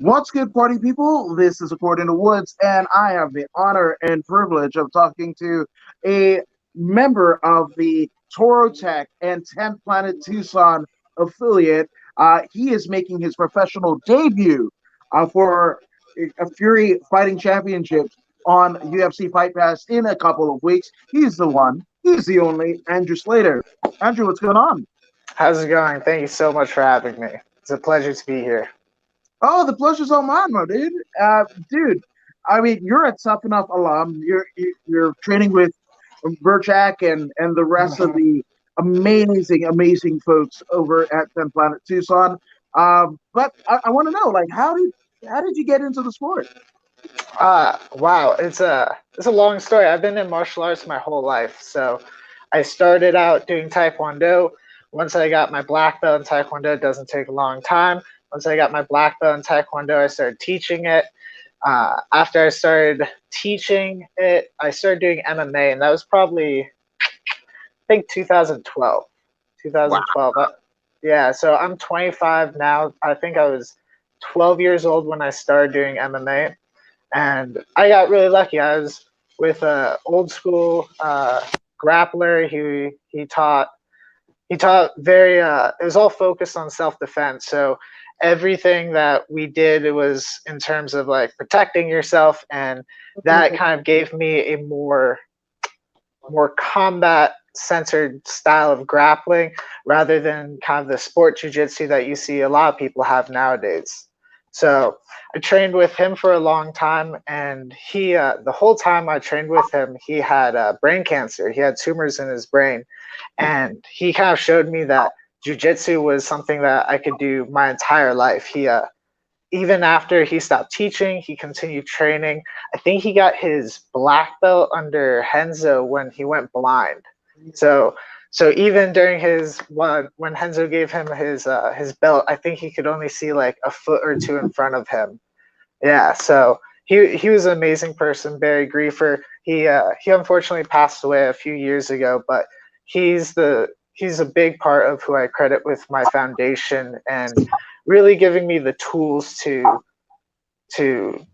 What's good, party people? This is According to Woods, and I have the honor and privilege of talking to a member of the Toro Tech and 10th Planet Tucson affiliate. He is making his professional debut for a Fury Fighting Championships on UFC Fight Pass in a couple of weeks. He's the one, he's the only, Andrew Slater. Andrew, what's going on? How's it going? Thank you so much for having me. It's a pleasure to be here. Oh, the pleasure's all mine, my dude. Dude, I mean, you're a Tough Enough alum. You're training with Burchak and the rest of the amazing folks over at 10 Planet Tucson. But I want to know, like, how did you get into the sport? Wow, it's a long story. I've been in martial arts my whole life. So I started out doing Taekwondo. Once I got my black belt in Taekwondo, it doesn't take a long time. Once I got my black belt in Taekwondo, I started teaching it. After I started teaching it, I started doing MMA, and that was probably, I think, 2012. Wow. 2012. Yeah, so I'm 25 now. I think I was 12 years old when I started doing MMA, and I got really lucky. I was with a old school grappler. He taught very. It was all focused on self defense. So everything that we did, it was in terms of like protecting yourself, and that kind of gave me a more combat centered style of grappling rather than kind of the sport jiu-jitsu that you see a lot of people have nowadays. So I trained with him for a long time, and he the whole time I trained with him, he had brain cancer. He had tumors in his brain, and he kind of showed me that jiu-jitsu was something that I could do my entire life. He even after he stopped teaching, he continued training. I think he got his black belt under Henzo when he went blind. So so even during his when Henzo gave him his belt, I think he could only see like a foot or two in front of him. Yeah, so he was an amazing person, Barry Griefer. He unfortunately passed away a few years ago, but he's a big part of who I credit with my foundation and really giving me the tools to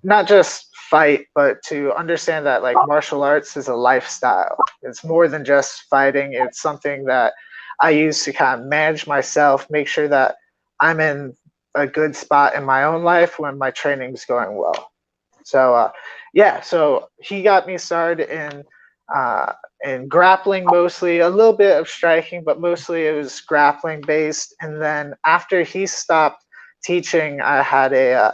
not just fight, but to understand that like martial arts is a lifestyle. It's more than just fighting. It's something that I use to kind of manage myself, make sure that I'm in a good spot in my own life when my training's going well. So yeah, so he got me started in grappling mostly, a little bit of striking, but mostly it was grappling based. And then after he stopped teaching, I had a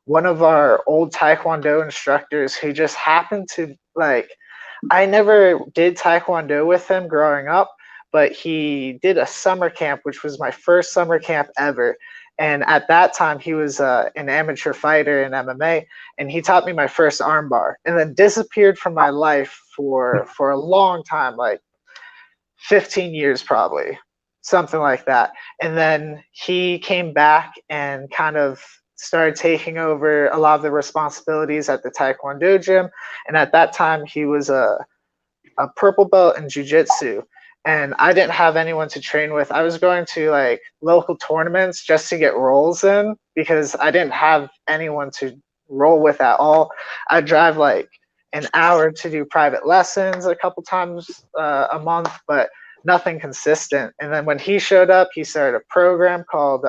one of our old Taekwondo instructors who just happened to like, I never did Taekwondo with him growing up, but he did a summer camp, which was my first summer camp ever. And at that time, he was an amateur fighter in MMA, and he taught me my first armbar, and then disappeared from my life for a long time, like 15 years probably, something like that. And then he came back and kind of started taking over a lot of the responsibilities at the Taekwondo gym. And at that time, he was a purple belt in jiu-jitsu, and I didn't have anyone to train with. I was going to like local tournaments just to get rolls in because I didn't have anyone to roll with at all. I drive like an hour to do private lessons a couple times a month, but nothing consistent. And then when he showed up, he started a program called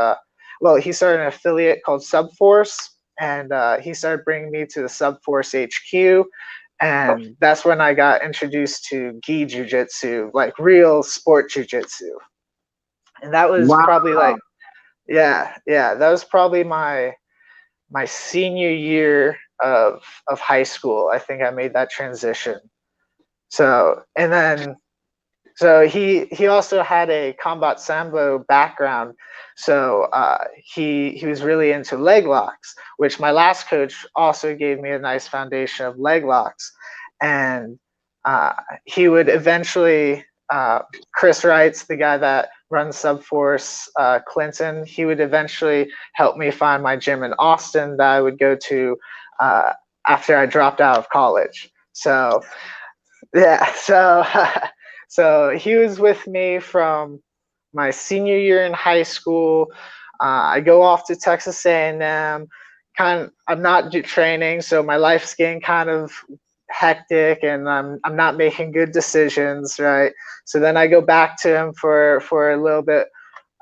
he started an affiliate called Subforce, and he started bringing me to the Subforce HQ, and that's when I got introduced to gi jiu-jitsu, like real sport jiu-jitsu. And that was Wow. probably like, yeah, that was probably my senior year of high school. I think I made that transition. So and then so he also had a combat sambo background, so he was really into leg locks, which my last coach also gave me a nice foundation of leg locks, and he would eventually Chris Wright's the guy that runs Subforce, Clinton. He would eventually help me find my gym in Austin that I would go to after I dropped out of college. So yeah, so so he was with me from my senior year in high school. I go off to Texas A&M, I'm not training, so my life's getting kind of hectic, and I'm not making good decisions, right? So then I go back to him for a little bit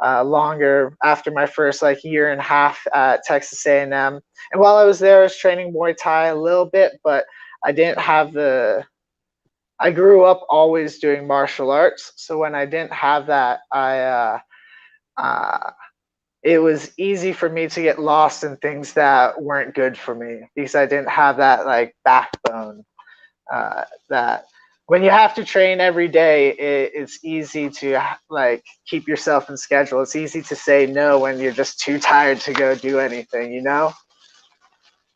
longer after my first like year and a half at Texas A&M. And while I was there, I was training Muay Thai a little bit, but I didn't have the. I grew up always doing martial arts, so when I didn't have that, uh, it was easy for me to get lost in things that weren't good for me because I didn't have that like backbone. That when you have to train every day, it's easy to like keep yourself in schedule. It's easy to say no when you're just too tired to go do anything, you know.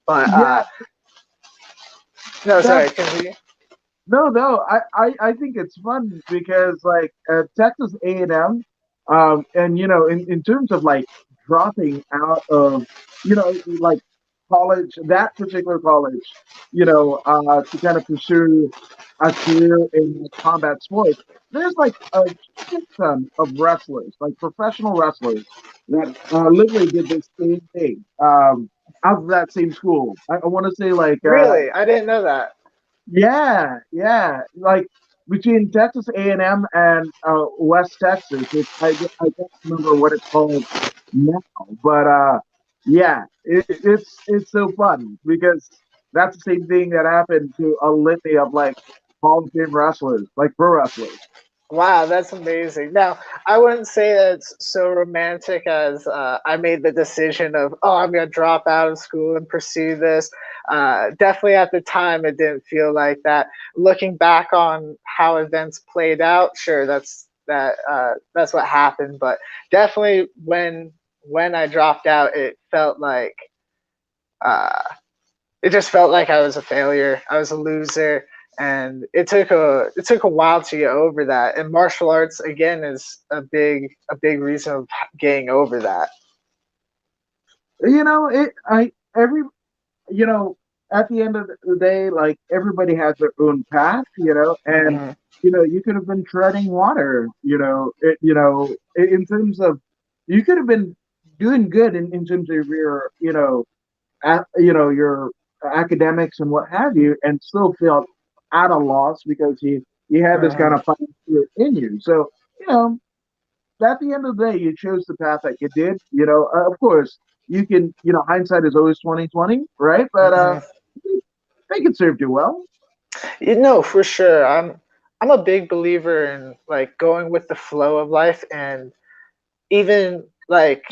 But Yeah, no, that's sorry, continue. no. I think it's fun because like Texas A&M, and you know, in terms of like dropping out of, you know, like college, that particular college, you know, to kind of pursue a career in combat sports, there's like a shit ton of wrestlers, like professional wrestlers, that literally did the same thing. Out of that same school, I want to say like Really, I didn't know that. yeah, yeah. Like between Texas A&M and West Texas, which I don't remember what it's called now, but yeah, it's so fun because that's the same thing that happened to a litany of like Hall of Fame wrestlers, like pro wrestlers. Wow, that's amazing. Now, I wouldn't say that it's so romantic as I made the decision of, oh, I'm going to drop out of school and pursue this. Definitely at the time, it didn't feel like that. Looking back on how events played out, sure, that's what happened. But definitely when I dropped out, uh, it just felt like I was a failure. I was a loser, and it took a while to get over that. And martial arts again is a big reason of getting over that. You know, it I every you know, at the end of the day, like everybody has their own path, you know, and Mm-hmm. you know, you could have been treading water, you know, in terms of you could have been doing good in terms of your, you know, your academics and what have you, and still felt at a loss because you had this kind Mm-hmm. of fighting spirit in you. So, you know, at the end of the day, you chose the path that you did. You know, of course, you can. You know, hindsight is always 20/20, right? But Mm-hmm. I think it served you well. You know, for sure. I'm a big believer in like going with the flow of life, and even like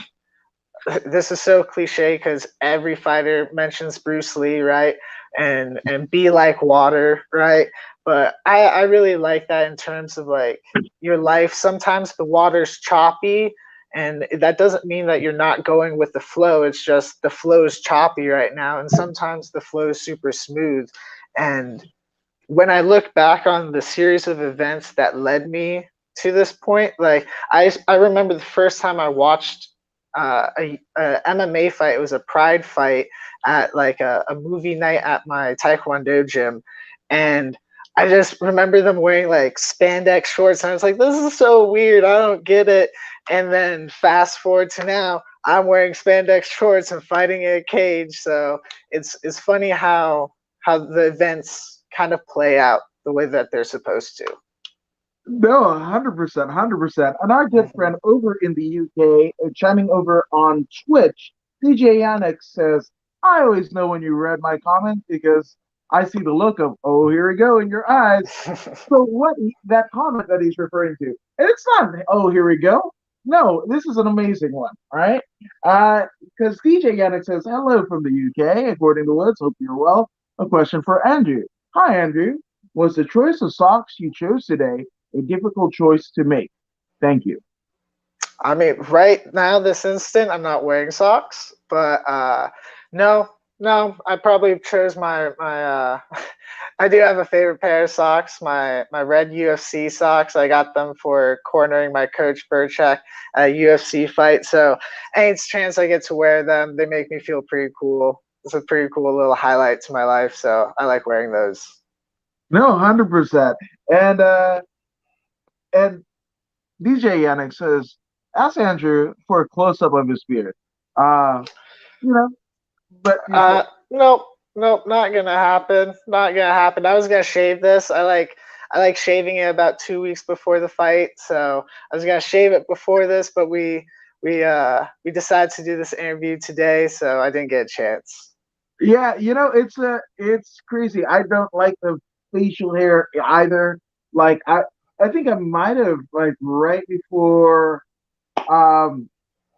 this is so cliche because every fighter mentions Bruce Lee, right? And be like water, right? But I really like that in terms of like your life. Sometimes the water's choppy, and that doesn't mean that you're not going with the flow. It's just the flow is choppy right now, and sometimes the flow is super smooth. And when I look back on the series of events that led me to this point, like I remember the first time I watched a MMA fight. It was a Pride fight at like a movie night at my Taekwondo gym, and I just remember them wearing like spandex shorts, and I was like, "This is so weird. I don't get it." And then fast forward to now, I'm wearing spandex shorts and fighting in a cage. So it's funny how the events kind of play out the way that they're supposed to. No, 100%, 100%. And our good Mm-hmm. friend over in the UK, chiming over on Twitch, DJ Yannick says, I always know when you read my comment because I see the look of, oh, here we go in your eyes. So that comment that he's referring to, and it's not, oh, here we go. No, this is an amazing one, right? Because DJ Yannick says, hello from the UK, according to Woods, hope you're well. A question for Andrew. Hi, Andrew. Was the choice of socks you chose today a difficult choice to make? Thank you. I mean, right now, this instant, I'm not wearing socks, but no, no, I probably chose my. I do have a favorite pair of socks, my red UFC socks. I got them for cornering my coach Burchak at a UFC fight. So any chance I get to wear them, they make me feel pretty cool. It's a pretty cool little highlight to my life. So I like wearing those. No, 100%. And and DJ Yannick says, ask Andrew for a close up of his beard. Uh, you know, But you said, Nope, nope, not gonna happen. Not gonna happen. I was gonna shave this. I like shaving it about 2 weeks before the fight, so I was gonna shave it before this, but we decided to do this interview today, so I didn't get a chance. yeah, it's crazy. I don't like the facial hair either. Like I think I might have like right before um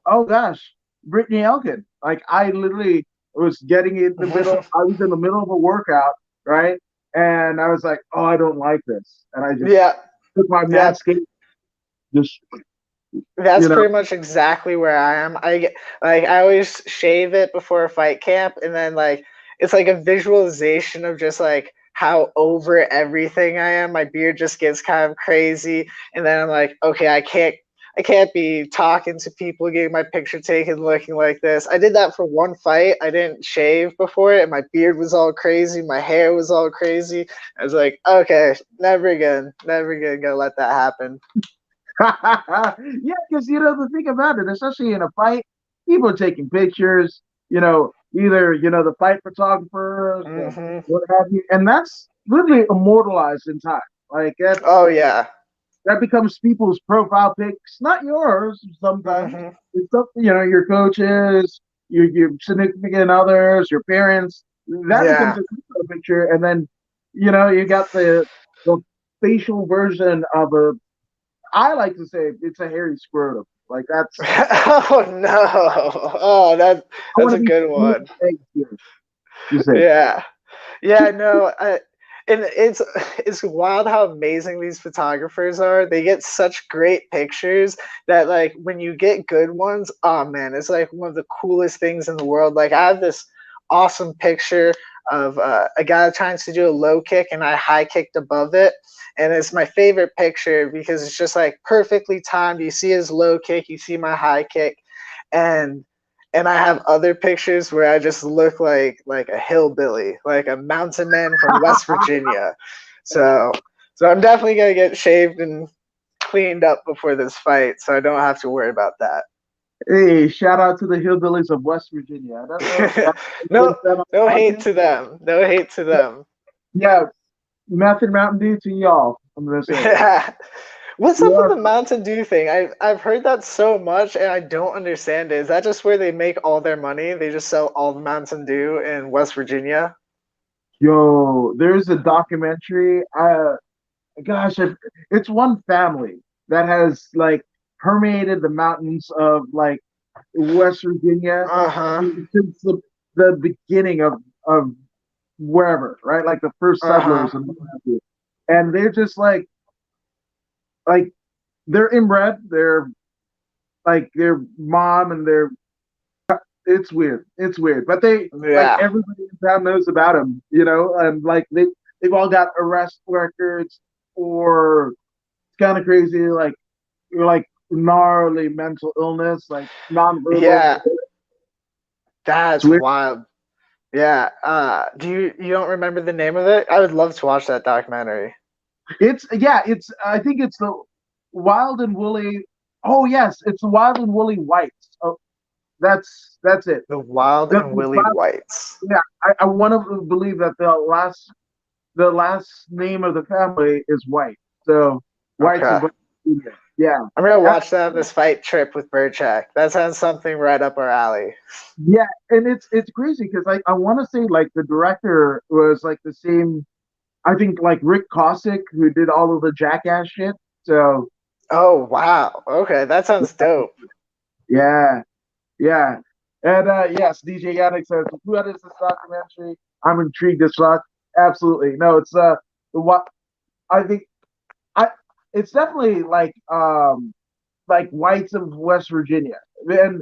oh gosh, Brittany Elkin. Like I literally was getting in the middle. I was in the middle of a workout, right? And I was like, oh, I don't like this, and I just Yeah, took my yeah, manscape, just that's you know. pretty much exactly where I am. I always shave it before a fight camp, and then like it's like a visualization of just like how over everything I am. My beard just gets kind of crazy, and then I'm like, okay, I can't be talking to people, getting my picture taken, looking like this. I did that for one fight. I didn't shave before it, and my beard was all crazy. My hair was all crazy. I was like, okay, never again, gonna let that happen. Yeah, because the thing about it, especially in a fight, people are taking pictures. Either the fight photographers, or Hmm. what have you, and that's literally immortalized in time. Like Oh yeah. that becomes people's profile pics, not yours. Sometimes Hmm. it's up, your coaches, your significant others, your parents. That becomes Yeah. a profile picture, and then you got the facial version of a. I like to say it's a hairy scrotum. Like that's. Oh no. Oh, I that's want a to be good smooth one. eggs here. You say. Yeah. Yeah, no, and it's wild how amazing these photographers are. They get such great pictures that like when you get good ones, oh man, it's like one of the coolest things in the world. Like I have this awesome picture of a guy trying to do a low kick and I high kicked above it. And it's my favorite picture because it's just like perfectly timed. You see his low kick, you see my high kick, and I have other pictures where I just look like a hillbilly, like a mountain man from West Virginia. So I'm definitely gonna get shaved and cleaned up before this fight, so I don't have to worry about that. Hey, shout out to the hillbillies of West Virginia. I don't know if that's No, said on no the hate podcast. to them. No hate to them. Yeah, Meth and Mountain Dew to y'all. I'm gonna say. What's up with Yeah, the Mountain Dew thing? I've heard that so much and I don't understand it. Is that just where they make all their money? They just sell all the Mountain Dew in West Virginia? yo, there's a documentary. Gosh, it's one family that has like permeated the mountains of like West Virginia Uh-huh. since the beginning of wherever, right? Like the first Uh-huh. settlers and what have you. And they're just like they're inbred. They're like their mom and their. It's weird. It's weird, but they like Yeah. everybody in town knows about them, and like they've all got arrest records or it's kind of crazy, like gnarly mental illness, like nonverbal. Yeah. It's That's weird. wild. Yeah. You don't remember the name of it? I would love to watch that documentary. It's yeah. It's I think it's the Wild and Woolly. Oh yes, it's the Wild and Woolly Whites. Oh, that's it. The Wild and The Willie Whites. Yeah, I want to believe that the last name of the family is White. So White's Okay. of yeah. I'm gonna Uh, watch that this fight trip with Burchak. That sounds something right up our alley. yeah, and it's crazy because I want to say like the director was like the same. I think like Rick Cossack who did all of the Jackass shit. So Oh wow. Okay, that sounds dope. yeah, yeah, and yes, DJ Yannick says who edits this documentary? I'm intrigued as fuck. Absolutely, no, it's what I think I it's definitely like whites of West Virginia. And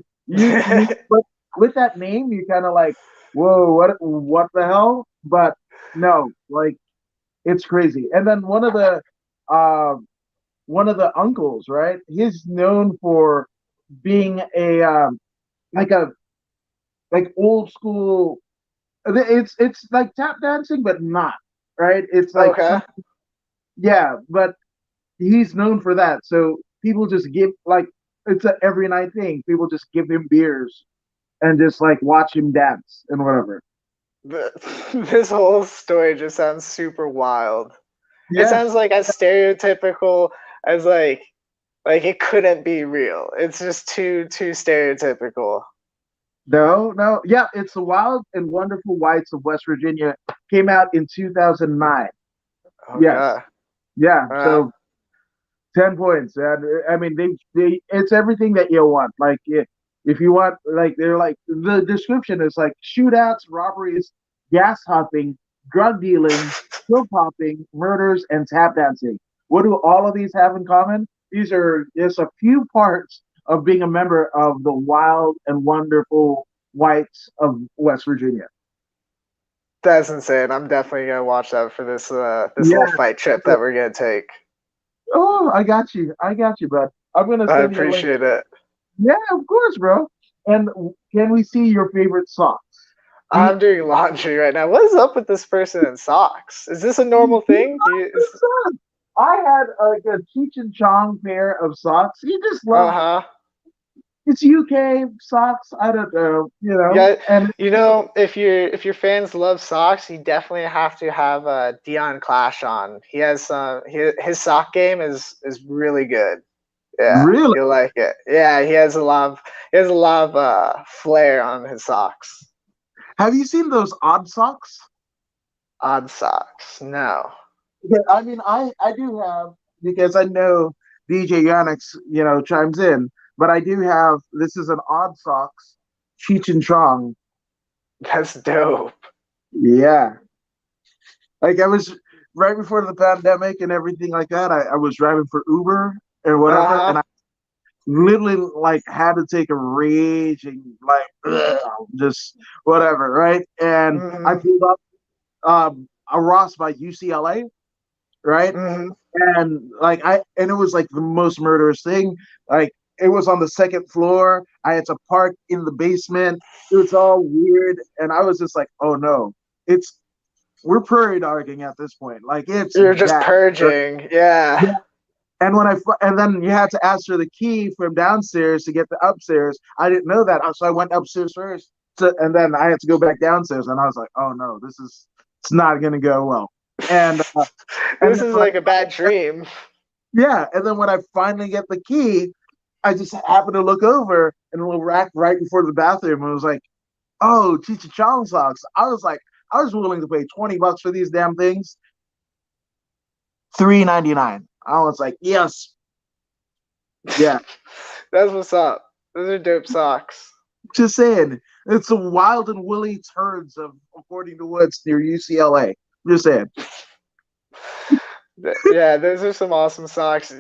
but with that name, you kind of like, whoa, what the hell? But no, like it's crazy. And then uh, one of the uncles, right? He's known for being like a like old school. It's like tap dancing, but not right. It's like Okay. yeah, but he's known for that. So people just give like it's a every night thing. People just give him beers and just like watch him dance and whatever. This whole story just sounds super wild. It Yes. sounds like as stereotypical as like it couldn't be real. It's just too stereotypical. No, no. Yeah, it's The Wild and Wonderful Whites of West Virginia. Came out in 2009. Yes. Okay. Yeah. Wow. So 10 points. And I mean, they it's everything that you want. Like, if you want, like, they're like, the description is like shootouts, robberies, gas hopping, drug dealing, pill popping, murders, and tap dancing. What do all of these have in common? These are just a few parts of being a member of the Wild and Wonderful Whites of West Virginia. That's insane. I'm definitely gonna watch that for this little Yeah. fight trip that we're gonna take. Oh, I got you. I got you, bud. I'm gonna I send you a link. appreciate it. Yeah, of course, bro. And can we see your favorite socks? Do I'm doing laundry right now. What is up with this person in socks? Is this a normal you thing? Do you, is, socks? I had like a Cheech and Chong pair of socks. He just loved uh-huh. it's UK socks. I don't know, Yeah, and you know, if your fans love socks, you definitely have to have Dion Clash on. He has his sock game is really good. Yeah, really, you'll like it. Yeah, he has a lot of flair on his socks. have you seen those odd socks? Odd socks. No. Yeah, I mean, I do have because I know DJ Yannick's chimes in, but I do have this is an odd socks Cheech and Chong. That's dope. Yeah, like I was right before the pandemic and everything like that. I was driving for Uber or whatever, Uh-huh. and I literally like had to take a raging like just whatever, right? And I Mhm. pulled up a Ross by UCLA, right? Mhm. And like and it was like the most murderous thing. Like it was on the second floor. I had to park in the basement. It was all weird, and I was just like, oh no, it's we're prairie dogging at this point. Like it's You're just bad. purging. Yeah. Yeah. And and then you had to ask for the key from downstairs to get the upstairs. I didn't know that, so I went upstairs first, and then I had to go back downstairs. And I was like, oh no, it's not gonna go well. And and This then is when like a bad dream. yeah, and then when I finally get the key, I just happened to look over and a little rack right before the bathroom, and it was like, oh, Cheech and Chong socks. I was like, I was willing to pay $20 for these damn things. $3.99. I was like, yes, yeah. That's what's up. Those are dope socks. Just saying, it's the wild and woolly turds of According to Woods near UCLA. Just saying. Yeah, those are some awesome socks.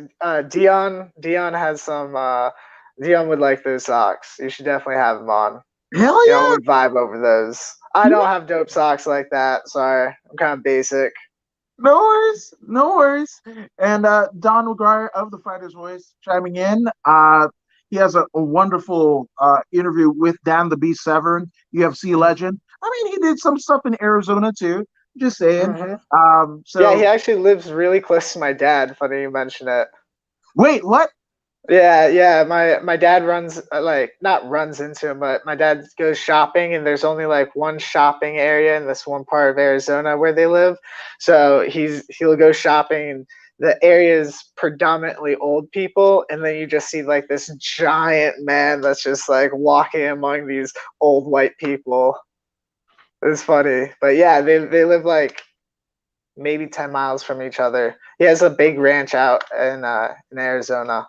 Dion has some. Dion would like those socks. You should definitely have them on. Hell Dion yeah. would vibe over those. I don't have dope socks like that. Sorry, I'm kind of basic. No worries. No worries. And Don McGuire of the Fighter's Voice chiming in. He has a wonderful interview with Dan the Beast Severn, UFC legend. I mean, he did some stuff in Arizona too. Just saying. Hmm. Yeah, he So actually lives really close to my dad. Funny you mention it. wait, what? Yeah, yeah. My dad runs like not runs into him, but my dad goes shopping, and there's only like one shopping area in this one part of Arizona where they live. So he'll go shopping, and the area is predominantly old people, and then you just see like this giant man that's just like walking among these old white people. It's funny, but yeah, they live like maybe 10 miles from each other. He has a big ranch out in Arizona.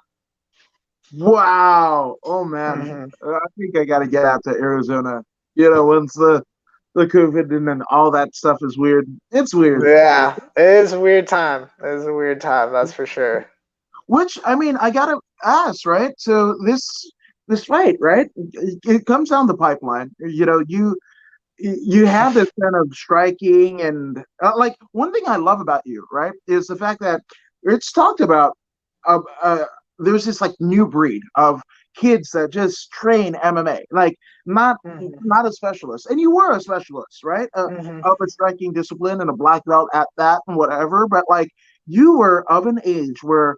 Wow. Oh man. Hmm. I think I got to get out to Arizona. Once the COVID and then all that stuff is weird. It's weird. Yeah, it is a weird time. It is a weird time, that's for sure. Which I mean, I gotta ask, right? So this fight, right? It comes down the pipeline. You have this kind of striking and like one thing I love about you, right, is the fact that it's talked about. Uh, uh, there's this like new breed of kids that just train MMA, like not Hmm. not a specialist, and you were a specialist, right? Hmm. Of a striking discipline and a black belt at that and whatever. But like you were of an age where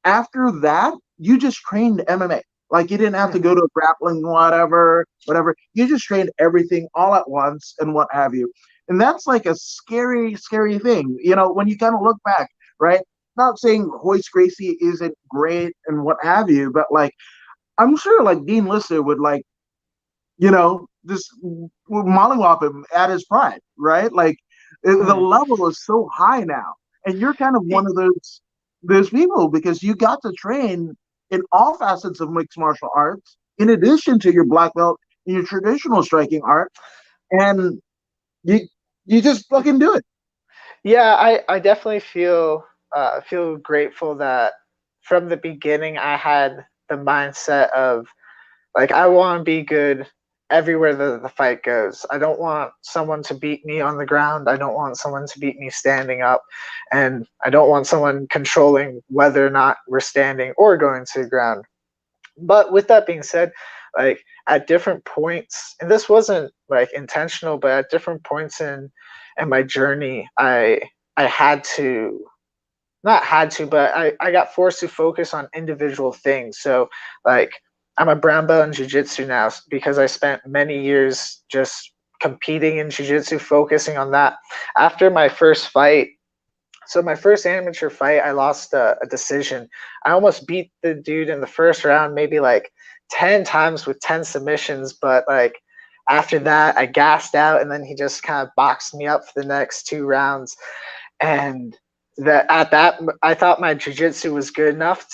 after that you just trained MMA. Like you didn't have to go to a grappling, whatever. You just trained everything all at once and what have you. And that's like a scary, scary thing. When you kind of look back, right? Not saying Hoist Gracie isn't great and what have you, but like I'm sure like Dean Lister would like, just mollywop him at his prime, right? Like the level is so high now. And you're kind of one of those people because you got to train in all facets of mixed martial arts, in addition to your black belt and your traditional striking art, and you you just fucking do it. Yeah, I definitely feel grateful that from the beginning I had the mindset of like I want to be good everywhere the fight goes. I don't want someone to beat me on the ground. I don't want someone to beat me standing up, and I don't want someone controlling whether or not we're standing or going to the ground. But with that being said, like at different points, and this wasn't like intentional, but at different points in my journey, I had to not had to, but I got forced to focus on individual things. So like I'm a brown belt in jiu-jitsu now because I spent many years just competing in jiu-jitsu, focusing on that. After my first fight, so my first amateur fight, I lost a decision. I almost beat the dude in the first round, maybe like 10 times with 10 submissions, but like after that, I gassed out, and then he just kind of boxed me up for the next 2 rounds. And that at that, I thought my jiu-jitsu was good enough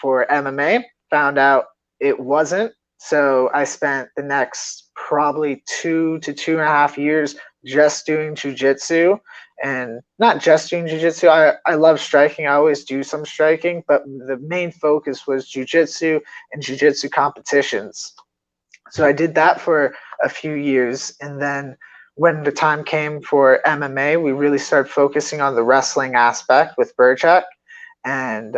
for MMA. Found out it wasn't. So I spent the next probably 2 to 2.5 years just doing jiu-jitsu, and not just doing jiu-jitsu. I love striking. I always do some striking, but the main focus was jiu-jitsu and jiu-jitsu competitions. So I did that for a few years, and then when the time came for MMA, we really started focusing on the wrestling aspect with Burchak, and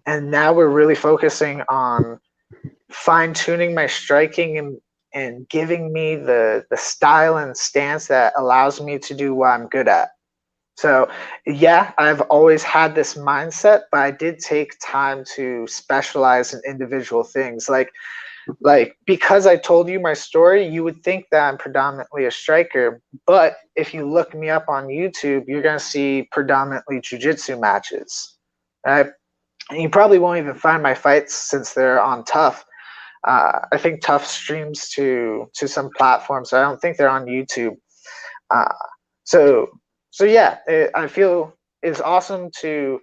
now we're really focusing on fine tuning my striking and giving me the style and stance that allows me to do what I'm good at. So yeah, I've always had this mindset, but I did take time to specialize in individual things. Like because I told you my story, you would think that I'm predominantly a striker, but if you look me up on YouTube, you're gonna see predominantly jiu-jitsu matches, right? And you probably won't even find my fights since they're on Tough. I think Tough streams to some platforms, so I don't think they're on YouTube. Uh, so so yeah, I feel it's awesome to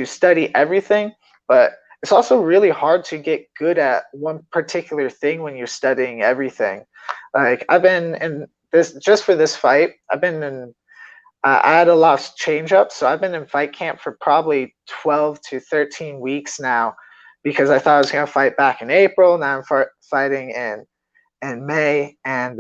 study everything, but it's also really hard to get good at one particular thing when you're studying everything. Like I've been in this just for this fight. I've been in. I had a lot of change ups, so I've been in fight camp for probably 12 to 13 weeks now, because I thought I was gonna fight back in April. Now I'm fighting in May, and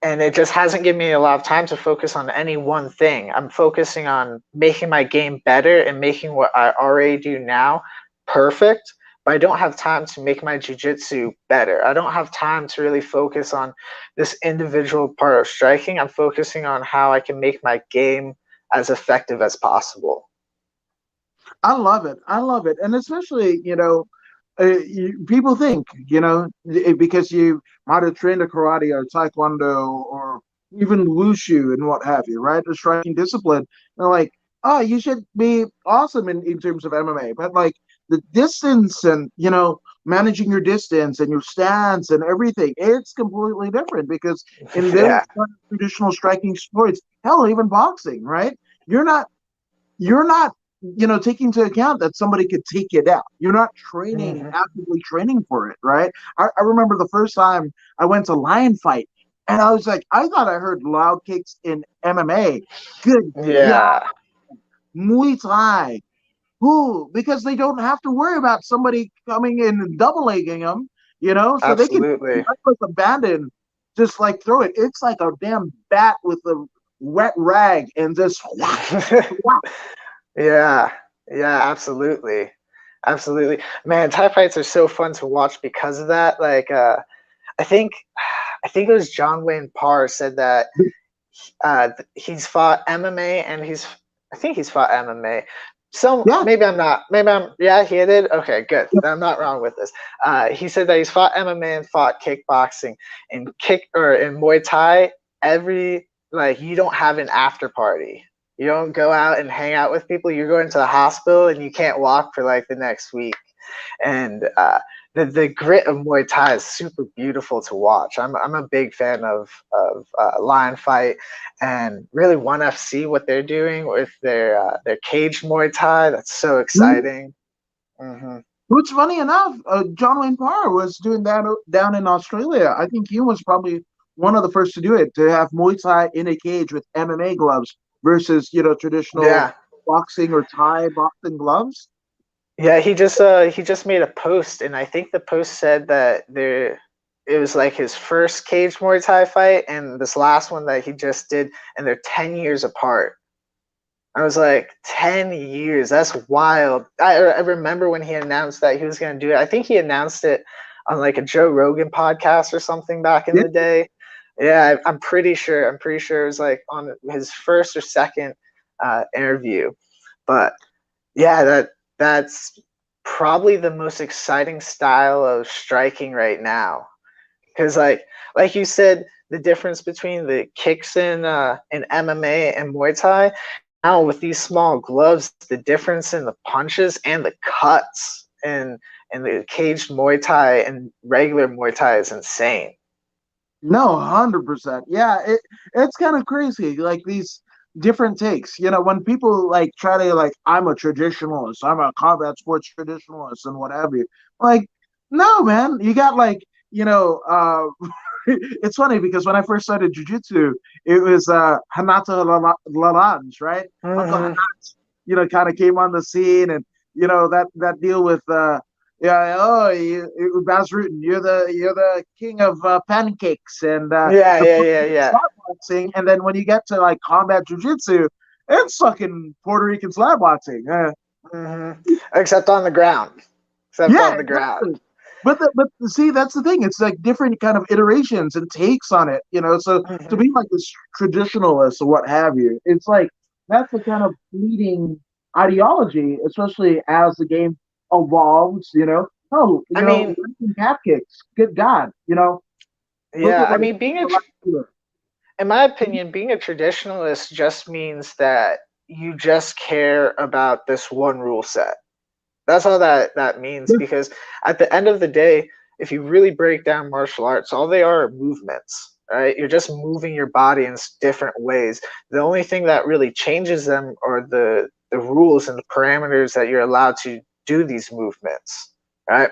it just hasn't given me a lot of time to focus on any one thing. I'm focusing on making my game better and making what I already do now perfect, but I don't have time to make my jiu-jitsu better. I don't have time to really focus on this individual part of striking. I'm focusing on how I can make my game as effective as possible. I love it. I love it. And especially, people think, because you might have trained a karate or taekwondo or even wushu and what have you, right? The striking discipline. They're like, oh, you should be awesome in terms of MMA. But like the distance and, managing your distance and your stance and everything, it's completely different because in those Yeah, traditional striking sports, hell, even boxing, right? You're not you're not taking into account that somebody could take you down. You're not actively training for it, right? I remember the first time I went to lion fight, and I was like, I thought I heard loud kicks in MMA. Good God, yeah, Muay Thai. Who? Because they don't have to worry about somebody coming in and double legging them, so they can absolutely. reckless abandon, just like throw it. It's like a damn bat with a wet rag and just whack, whack. Yeah, yeah, absolutely. Absolutely. Man, Thai fights are so fun to watch because of that. Like I think I think it was John Wayne Parr said that he's fought MMA and I think he's fought MMA, So Yeah. maybe I'm not. Maybe I'm. Yeah, he did. Okay, good. I'm not wrong with this. He said that he's fought MMA and fought kickboxing and in Muay Thai. You don't have an after party. You don't go out and hang out with people. You're going to the hospital and you can't walk for like the next week. And the grit of Muay Thai is super beautiful to watch. I'm a big fan of Lion Fight and really ONE FC what they're doing with their cage Muay Thai. That's so Mhm. exciting. Mm-hmm. Which, funny enough, John Wayne Parr was doing that down in Australia. I think he was probably one of the first to do it, to have Muay Thai in a cage with MMA gloves versus, traditional Yeah, boxing or Thai boxing gloves. yeah. He just made a post, and I think the post said that it was like his first cage Muay Thai fight, and this last one that he just did, and they're 10 years apart. I was like, 10 years. That's wild. I remember when he announced that he was going to do it. I think he announced it on like a Joe Rogan podcast or something back in Yeah. the day. Yeah, I'm pretty sure. I'm pretty sure it was like on his first or second interview. But yeah, that's probably the most exciting style of striking right now. Because like you said, the difference between the kicks in MMA and Muay Thai, now with these small gloves, the difference in the punches and the cuts and the caged Muay Thai and regular Muay Thai is insane. No, 100%. Yeah, it's kind of crazy. Like these different takes. When people like try to like, I'm a traditionalist, I'm a combat sports traditionalist, and what have you. Like, no, man, you got like, it's funny because when I first started jujitsu, it was Hanata Lalange, right? Uncle Mm-hmm. Hanat, kind of came on the scene, and that deal with yeah, oh, Bas Rutten, you're the king of pancakes, and Yeah, the yeah, yeah, yeah. slap boxing, and then when you get to like combat jujitsu, it's fucking Puerto Rican slap boxing. Mm-hmm. Except on the ground. Except Yeah, on the ground. exactly. But see, that's the thing. It's like different kind of iterations and takes on it. So to Mm-hmm. be like this traditionalist or what have you, it's like that's the kind of fleeting ideology, especially as the game evolves. Oh, I mean, ranking cap kicks. Good God, look yeah. at I like mean, the last year. in my opinion, being a traditionalist just means that you just care about this one rule set. That's all that means because at the end of the day, if you really break down martial arts, all they are movements, right? You're just moving your body in different ways. The only thing that really changes them are the rules and the parameters that you're allowed to do these movements, right?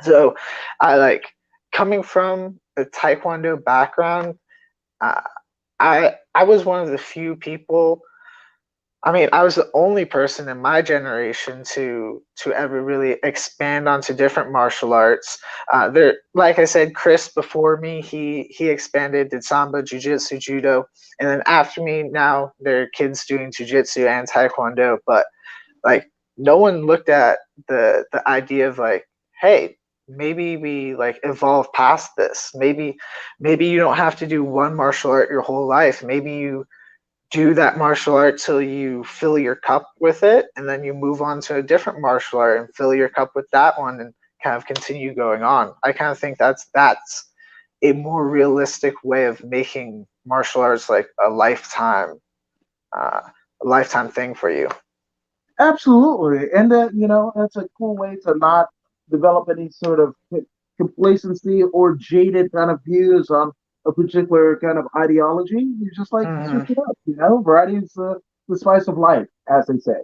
So I like coming from a taekwondo background. Uh, I was one of the few people. I mean, I was the only person in my generation to ever really expand onto different martial arts. There, like I said, Chris before me, he expanded, did samba, jujitsu, judo, and then after me, now there are kids doing jujitsu and taekwondo. But like, no one looked at the idea of like, hey, maybe we like evolve past this. Maybe you don't have to do one martial art your whole life. Maybe you do that martial art till you fill your cup with it, and then you move on to a different martial art and fill your cup with that one, and kind of continue going on. I kind of think that's a more realistic way of making martial arts like uh, a lifetime thing for you. Absolutely, and that's a cool way to not develop any sort of complacency or jaded kind of views on a particular kind of ideology. You just like switch Mm-hmm. it up. Variety is the spice of life, as they say.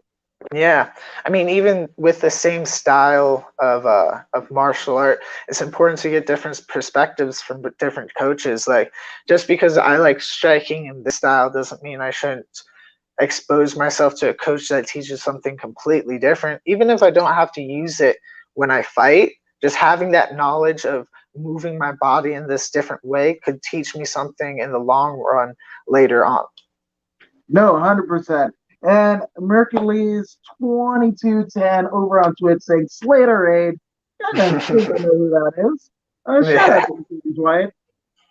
Yeah, I mean, even with the same style of martial art, it's important to get different perspectives from different coaches. Like, just because I like striking in this style doesn't mean I shouldn't expose myself to a coach that teaches something completely different. Even if I don't have to use it when I fight, just having that knowledge of moving my body in this different way could teach me something in the long run later on. No, 100%. And Mercury's 2210 over on Twitch saying Slater Aid. I think I know who that is. Shout out Yeah. to Mercury's wife.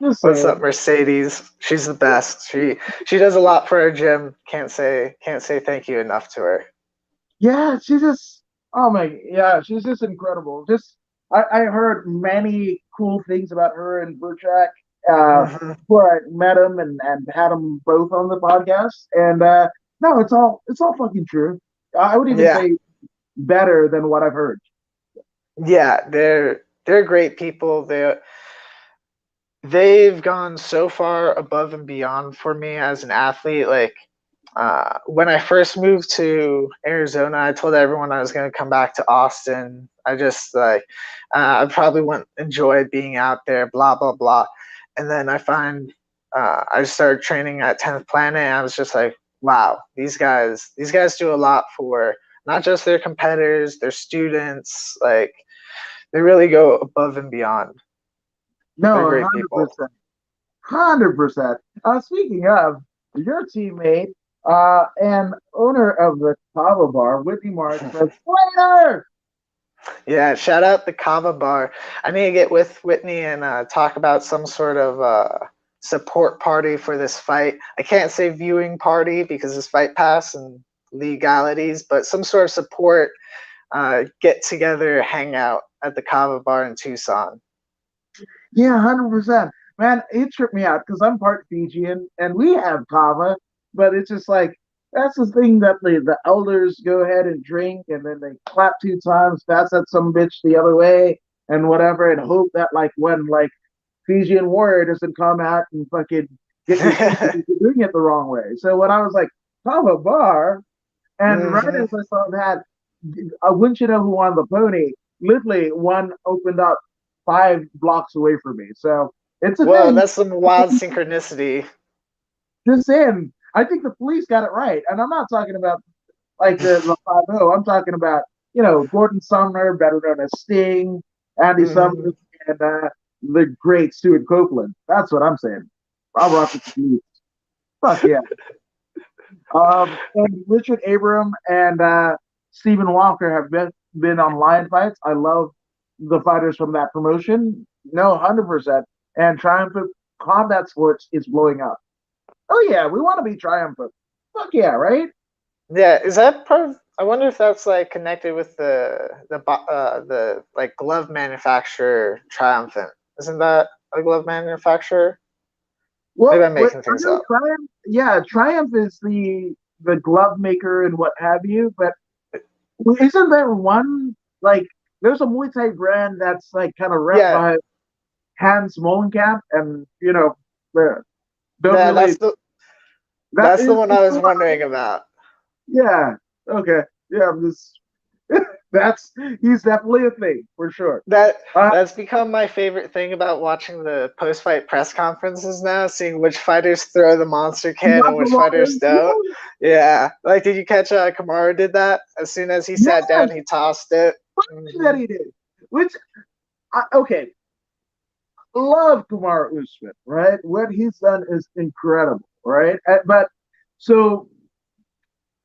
Just What's up, saying. Mercedes? She's the best. She does a lot for her gym. Can't say thank you enough to her. Yeah, she's just oh my yeah, she's just incredible. Just I heard many cool things about her and Burchak Hmm. before I met him and had them both on the podcast. And no, it's all fucking true. I would even Yeah, say better than what I've heard. yeah, they're great people. They've gone so far above and beyond for me as an athlete. Like when I first moved to Arizona, I told everyone I was going to come back to Austin. I just like I probably wouldn't enjoy being out there. Blah blah blah. And then I started training at 10th Planet, and I was just like, wow, these guys do a lot for not just their competitors, their students. Like they really go above and beyond. They're No, great people. 100%. 100%. Speaking of your teammate and owner of the Kava Bar, Whitney Marks, says, Slater! Yeah, shout out the Kava Bar. I need to get with Whitney and talk about some sort of support party for this fight. I can't say viewing party because it's Fight Pass and legalities, but some sort of support get together, hangout at the Kava Bar in Tucson. Yeah, 100%. Man, it tripped me out because I'm part Fijian and we have kava, but it's just like that's the thing that the elders go ahead and drink and then they clap two times, pass that some bitch the other way and whatever, and hope that like when like Fijian warrior doesn't come out and fucking get your shit because you're doing it the wrong way. So when I was like, kava bar, and right Hmm. as I saw that, I wouldn't you know who won the pony? Literally, one opened up 5 blocks away from me. So it's a Whoa, thing. that's some wild synchronicity. Just saying, I think the police got it right, and I'm not talking about like the 5-0. I'm talking about Gordon Sumner, better known as Sting, Andy Hmm. Summers, and the great Stuart Copeland. That's what I'm saying. I'll rock with the police. Fuck yeah. And Richard Abram and Stephen Walker have been on Lion Fights. I love the fighters from that promotion. No, 100%. And Triumphant Combat Sports is blowing up. Oh yeah, we want to be triumphant. Fuck yeah, right? Yeah, is that part of? I wonder if that's like connected with the like glove manufacturer Triumphant. Isn't that a glove manufacturer? Maybe Well, I'm what making I things know up. Triumph, yeah, Triumph is the glove maker and what have you. But isn't there one like there's a Muay Thai brand that's like kind of rep Yeah, by Hans Molenkamp, and don't yeah, really that that's the is one I it's was the wondering about. yeah. Okay. Yeah, I'm just that's he's definitely a thing for sure. That Uh that's become my favorite thing about watching the post-fight press conferences now, seeing which fighters throw the monster you can got and the which fighters Lawrence, don't. Yeah, like did you catch Kamaru did that? As soon as he sat yes, down, he tossed it. that Hmm. he did. Which okay, love Kumar Usman, right? What he's done is incredible, right? But so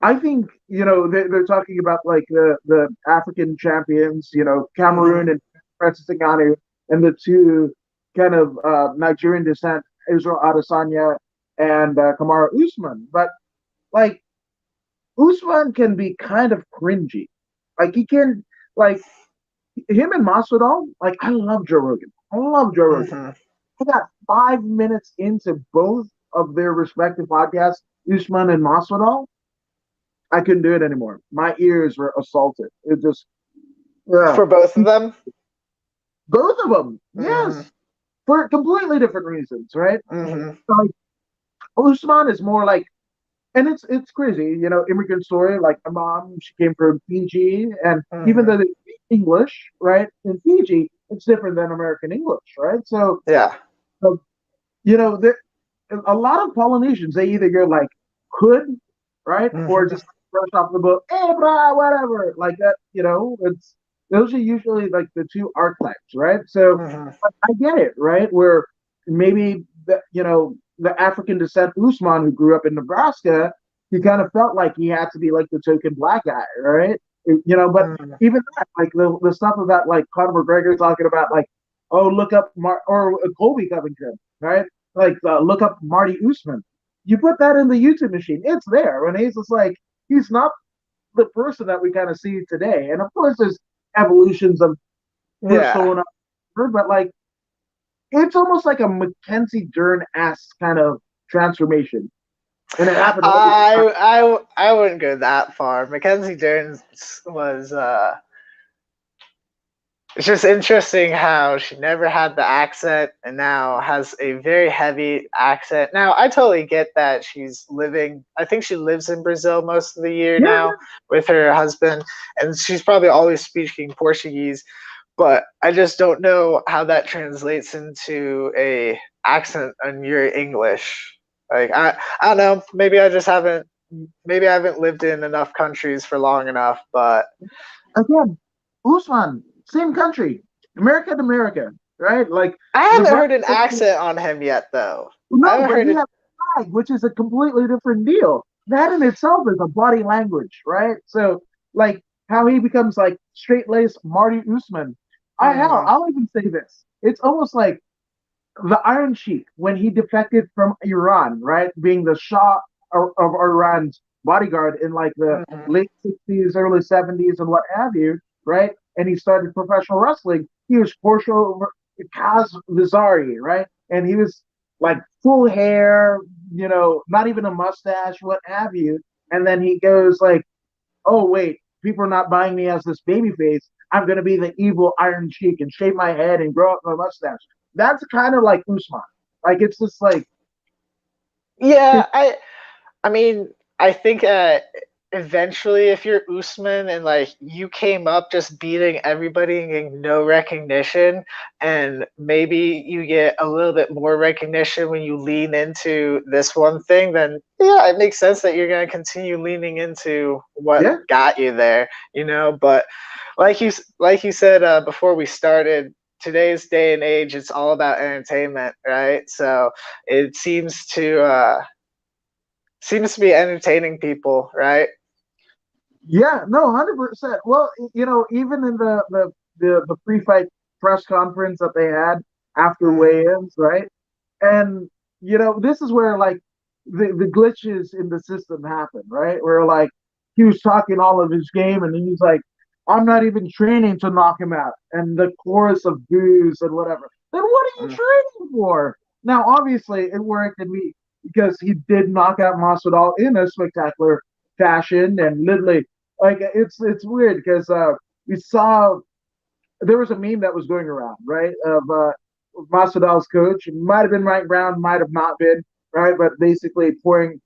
I think they're talking about like the African champions, Hmm. Cameroon and Francis Ngannou, and the two kind of Nigerian descent, Israel Adesanya and Kamaru Usman. But like Usman can be kind of cringy. Like he can like him and Masvidal. Like I love Joe Rogan. I love Joe Rogan. Hmm. I got 5 minutes into both of their respective podcasts, Usman and Masvidal. I couldn't do it anymore. My ears were assaulted. It just, yeah. For both of them. Both of them, Hmm. yes, for completely different reasons, right? Hmm. Like Usman is more like, and it's crazy, immigrant story. Like my mom, she came from Fiji, and even Hmm. though they speak English, right, in Fiji, it's different than American English, right? So, Yeah. uh, there a lot of Polynesians, they either go like hood, right, or Hmm. just brush off the boat, hey, brah, whatever, like that. It's those are usually like the two archetypes, right? So Hmm. I get it, right? Where maybe the African descent Usman who grew up in Nebraska, he kind of felt like he had to be like the token black guy, right? But Hmm. even that, like the stuff about like Conor McGregor talking about like, oh, look up or Colby Covington, right? Like look up Marty Usman. You put that in the YouTube machine, it's there. And he's just like he's not the person that we kind of see today. And of course, there's evolutions of Yeah. persona, but like it's almost like a Mackenzie Dern-esque kind of transformation, and it happened really fast. I wouldn't go that far. Mackenzie Dern was it's just interesting how she never had the accent and now has a very heavy accent. Now, I totally get that she's living, I think she lives in Brazil most of the year Yeah, now with her husband, and she's probably always speaking Portuguese, but I just don't know how that translates into a accent on your English. Like, I don't know, maybe I haven't lived in enough countries for long enough, but again, Usman, same country, America to America, right? Like I the haven't heard an accent on him yet, though. I no, haven't but heard he it. has pride, which is a completely different deal. That in itself is a body language, right? So, like how he becomes like straight laced Marty Usman. Mm, I'll even say this. It's almost like the Iron Sheik when he defected from Iran, right? Being the Shah of Iran's bodyguard in like the mm, late 60s, early 70s, and what have you, right? And he started professional wrestling. He was Portia Kaz Vizari, right? And he was like full hair, not even a mustache, what have you. And then he goes like, oh wait, people are not buying me as this baby face. I'm gonna be the evil Iron Sheik and shave my head and grow up my mustache. That's kind of like Usman. Like it's just like yeah, I mean, I think eventually, if you're Usman and like you came up just beating everybody and getting no recognition, and maybe you get a little bit more recognition when you lean into this one thing, then yeah, it makes sense that you're going to continue leaning into what yeah, got you there, you know. But like you said before we started, today's day and age, it's all about entertainment, right? So it seems to be entertaining people, right? yeah, no, 100%. Well, even in the pre-fight press conference that they had after Mm, weigh-ins, right? And this is where like the glitches in the system happen, right? Where like he was talking all of his game, and he's like, "I'm not even training to knock him out," and the chorus of boos and whatever. Then what are you mm. training for? Now, obviously, it worked, and because he did knock out Masvidal in a spectacular fashion, and literally, like it's weird because we saw there was a meme that was going around, right, of Masvidal's coach. It might have been Mike Brown, might have not been, right, but basically pouring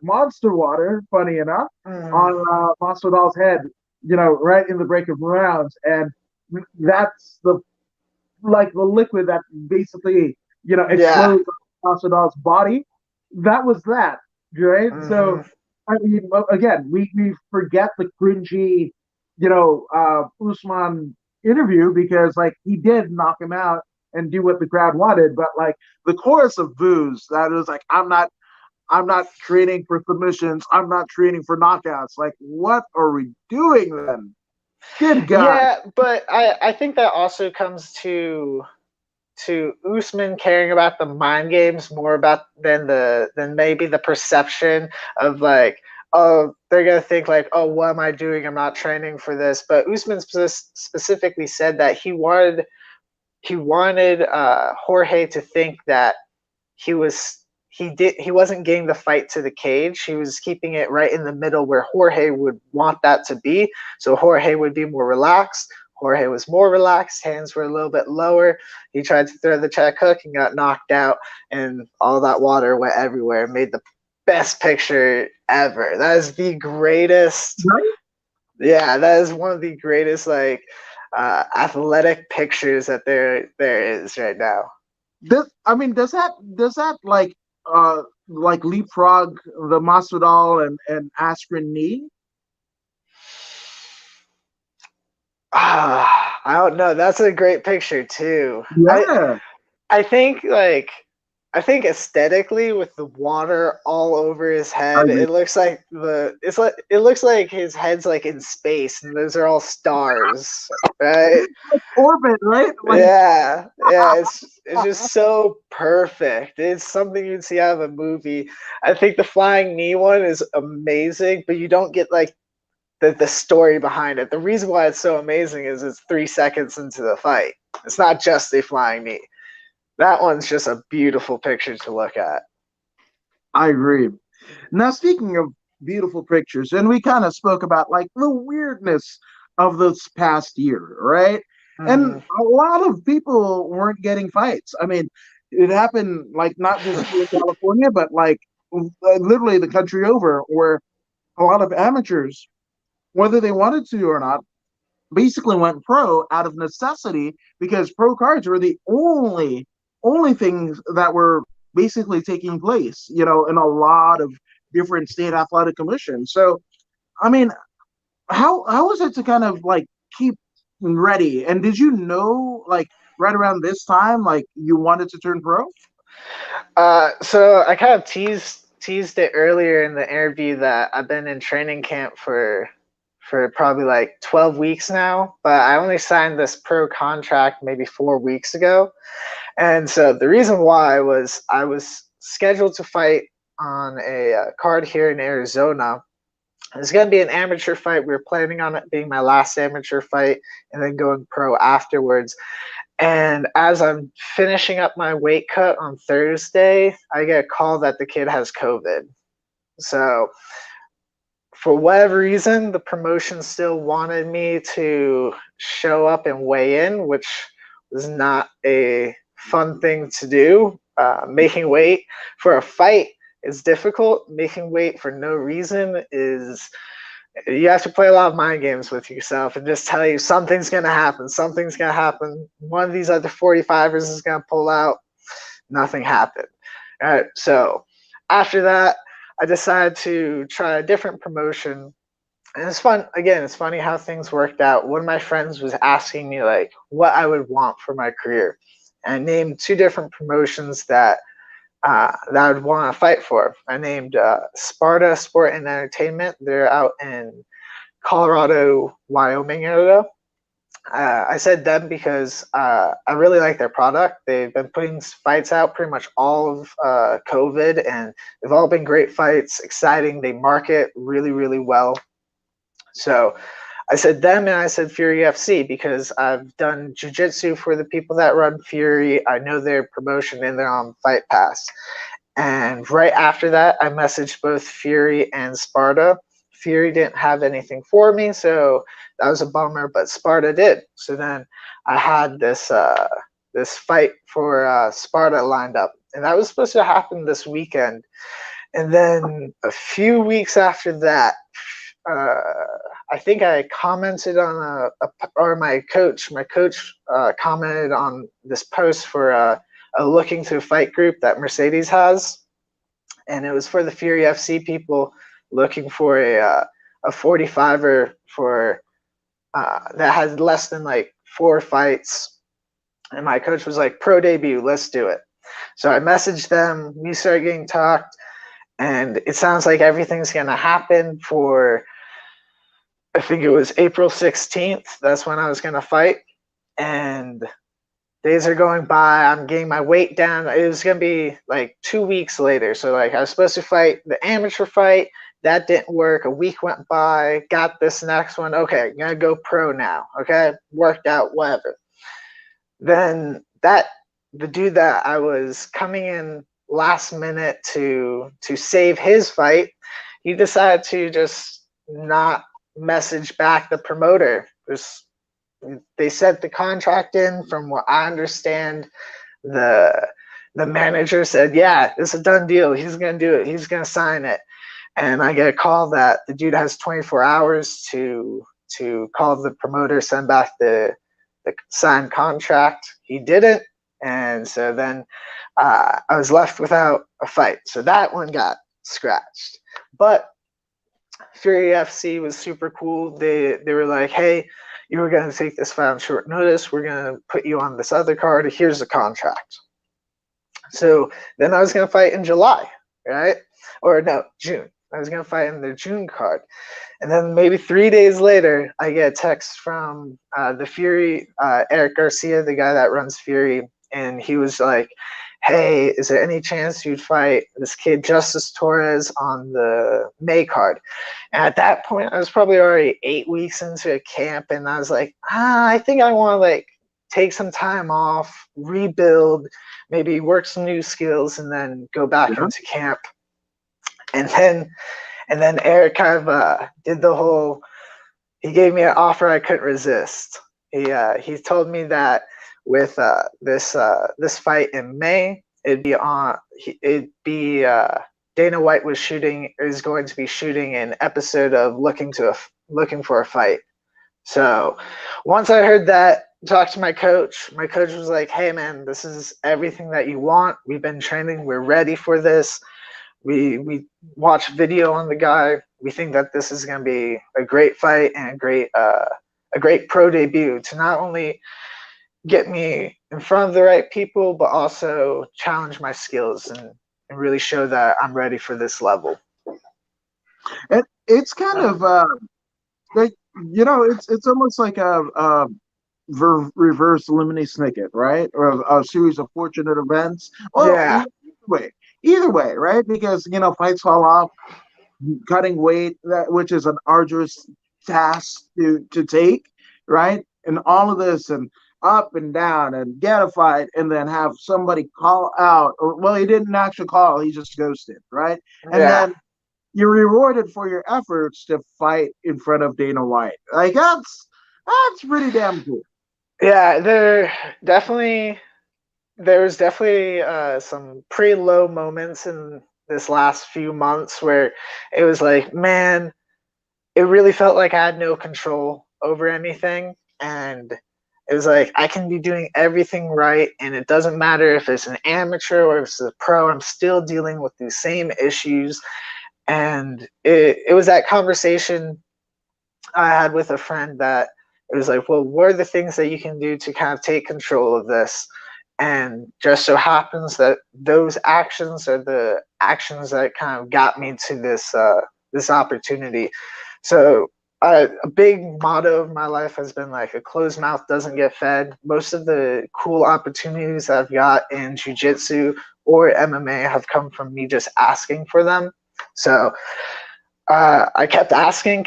monster water, funny enough, Mm, on Masvidal's head, right in the break of rounds, and that's the liquid that basically yeah. explodes on Masvidal's body. That was that, right? So Hmm. I mean, again, we forget the cringy, Usman interview because like he did knock him out and do what the crowd wanted, but like the chorus of boos that was like, I'm not training for submissions, I'm not training for knockouts. Like, what are we doing then? Good God. Yeah, but I think that also comes to Usman caring about the mind games more about than maybe the perception of like, oh, they're gonna think like, oh, what am I doing? I'm not training for this. But Usman specifically said that he wanted Jorge to think that he wasn't getting the fight to the cage. He was keeping it right in the middle where Jorge would want that to be. So Jorge would be more relaxed. Jorge was more relaxed, hands were a little bit lower. He tried to throw the check hook and got knocked out, and all that water went everywhere. Made the best picture ever. That is the greatest. Right? Yeah, that is one of the greatest like athletic pictures that there is right now. I mean, does that like leapfrog the Masvidal and Askren knee? I don't know. That's a great picture too. I Yeah. I think like I think aesthetically with the water all over his I head, mean, it looks like his head's like in space and those are all stars, right? orbit, right? Like, Yeah, yeah, it's just so perfect. It's something you'd see out of a movie. I think the flying knee one is amazing, but you don't get like the story behind it. The reason why it's so amazing is it's 3 seconds into the fight. It's not just a flying knee. That one's just a beautiful picture to look at. I agree. Now, speaking of beautiful pictures, and we kind of spoke about like the weirdness of this past year, right? And Mm-hmm. a lot of people weren't getting fights. I mean, it happened like not just here in California, but like literally the country over, where a lot of amateurs, whether they wanted to or not, basically went pro out of necessity because pro cards were the only things that were basically taking place, you know, in a lot of different state athletic commissions. So, I mean, how was it to kind of like keep ready? And did you know like right around this time like you wanted to turn pro? So I kind of teased it earlier in the interview that I've been in training camp for probably like 12 weeks now, but I only signed this pro contract maybe 4 weeks ago. And so the reason why was I was scheduled to fight on a card here in Arizona. It's going to be an amateur fight. We were planning on it being my last amateur fight and then going pro afterwards. And as I'm finishing up my weight cut on Thursday, I get a call that the kid has COVID. So for whatever reason, the promotion still wanted me to show up and weigh in, which was not a fun thing to do. Making weight for a fight is difficult. Making weight for no reason is, you have to play a lot of mind games with yourself and just tell you something's going to happen. Something's going to happen. One of these other 45ers is going to pull out. Nothing happened. All right. So after that, I decided to try a different promotion. And it's fun. Again, it's funny how things worked out. One of my friends was asking me like what I would want for my career. And I named 2 different promotions that that I would want to fight for. I named Sparta Sport and Entertainment. They're out in Colorado, Wyoming area. I said them because I really like their product. They've been putting fights out pretty much all of COVID, and they've all been great fights, exciting. They market really, really well. So I said them, and I said Fury UFC because I've done jiu-jitsu for the people that run Fury. I know their promotion, and they're on Fight Pass. And right after that, I messaged both Fury and Sparta. Fury didn't have anything for me, so that was a bummer, but Sparta did. So then I had this this fight for Sparta lined up, and that was supposed to happen this weekend. And then a few weeks after that, I think I commented on or my coach commented on this post for a looking to fight group that Mercedes has, and it was for the Fury FC people looking for a 45er for that has less than like 4 fights. And my coach was like, pro debut, let's do it. So I messaged them, we started getting talked, and it sounds like everything's gonna happen for, I think it was April 16th. That's when I was gonna fight. And days are going by, I'm getting my weight down. It was gonna be like 2 weeks later. So like I was supposed to fight the amateur fight. That didn't work. A week went by, got this next one. Okay, I'm gonna go pro now. Okay, worked out, whatever. Then the dude that I was coming in last minute to save his fight, he decided to just not message back the promoter. They sent the contract in. From what I understand, the manager said, yeah, it's a done deal. He's gonna do it. He's gonna sign it. And I get a call that the dude has 24 hours to call the promoter, send back the signed contract. He didn't, and so then I was left without a fight. So that one got scratched. But Fury FC was super cool. They were like, hey, you were going to take this fight on short notice. We're going to put you on this other card. Here's the contract. So then I was going to fight in July, right? Or no, June. I was going to fight in the June card. And then maybe 3 days later, I get a text from the Fury, Eric Garcia, the guy that runs Fury. And he was like, hey, is there any chance you'd fight this kid Justice Torres on the May card? And at that point, I was probably already 8 weeks into a camp, and I was like, I think I want to like take some time off, rebuild, maybe work some new skills, and then go back Yeah. into camp. And then Eric kind of did the whole. He gave me an offer I couldn't resist. He told me that with this fight in May, Dana White is going to be shooting an episode of Looking for a Fight. So once I heard that, talked to my coach. My coach was like, "Hey man, this is everything that you want. We've been training. We're ready for this. We watched video on the guy. We think that this is going to be a great fight and a great pro debut to not only get me in front of the right people, but also challenge my skills and really show that I'm ready for this level." It's kind of like, it's almost like a reverse lemony snicket, right? Or a series of fortunate events. Well, Yeah. either way, right? Because fights fall off, cutting weight, which is an arduous task to take, right? And all of this and up and down and get a fight and then have somebody call out, or well, he didn't actually call, he just ghosted, right? And Yeah. then you're rewarded for your efforts to fight in front of Dana White. Like that's pretty damn cool. Yeah, there was definitely some pretty low moments in this last few months where it was like, man, it really felt like I had no control over anything. And it was like, I can be doing everything right. And it doesn't matter if it's an amateur or if it's a pro, I'm still dealing with these same issues. And it was that conversation I had with a friend that it was like, well, what are the things that you can do to kind of take control of this? And just so happens that those actions are the actions that kind of got me to this opportunity. So a big motto of my life has been like, a closed mouth doesn't get fed. Most of the cool opportunities I've got in jiu-jitsu or MMA have come from me just asking for them. So I kept asking,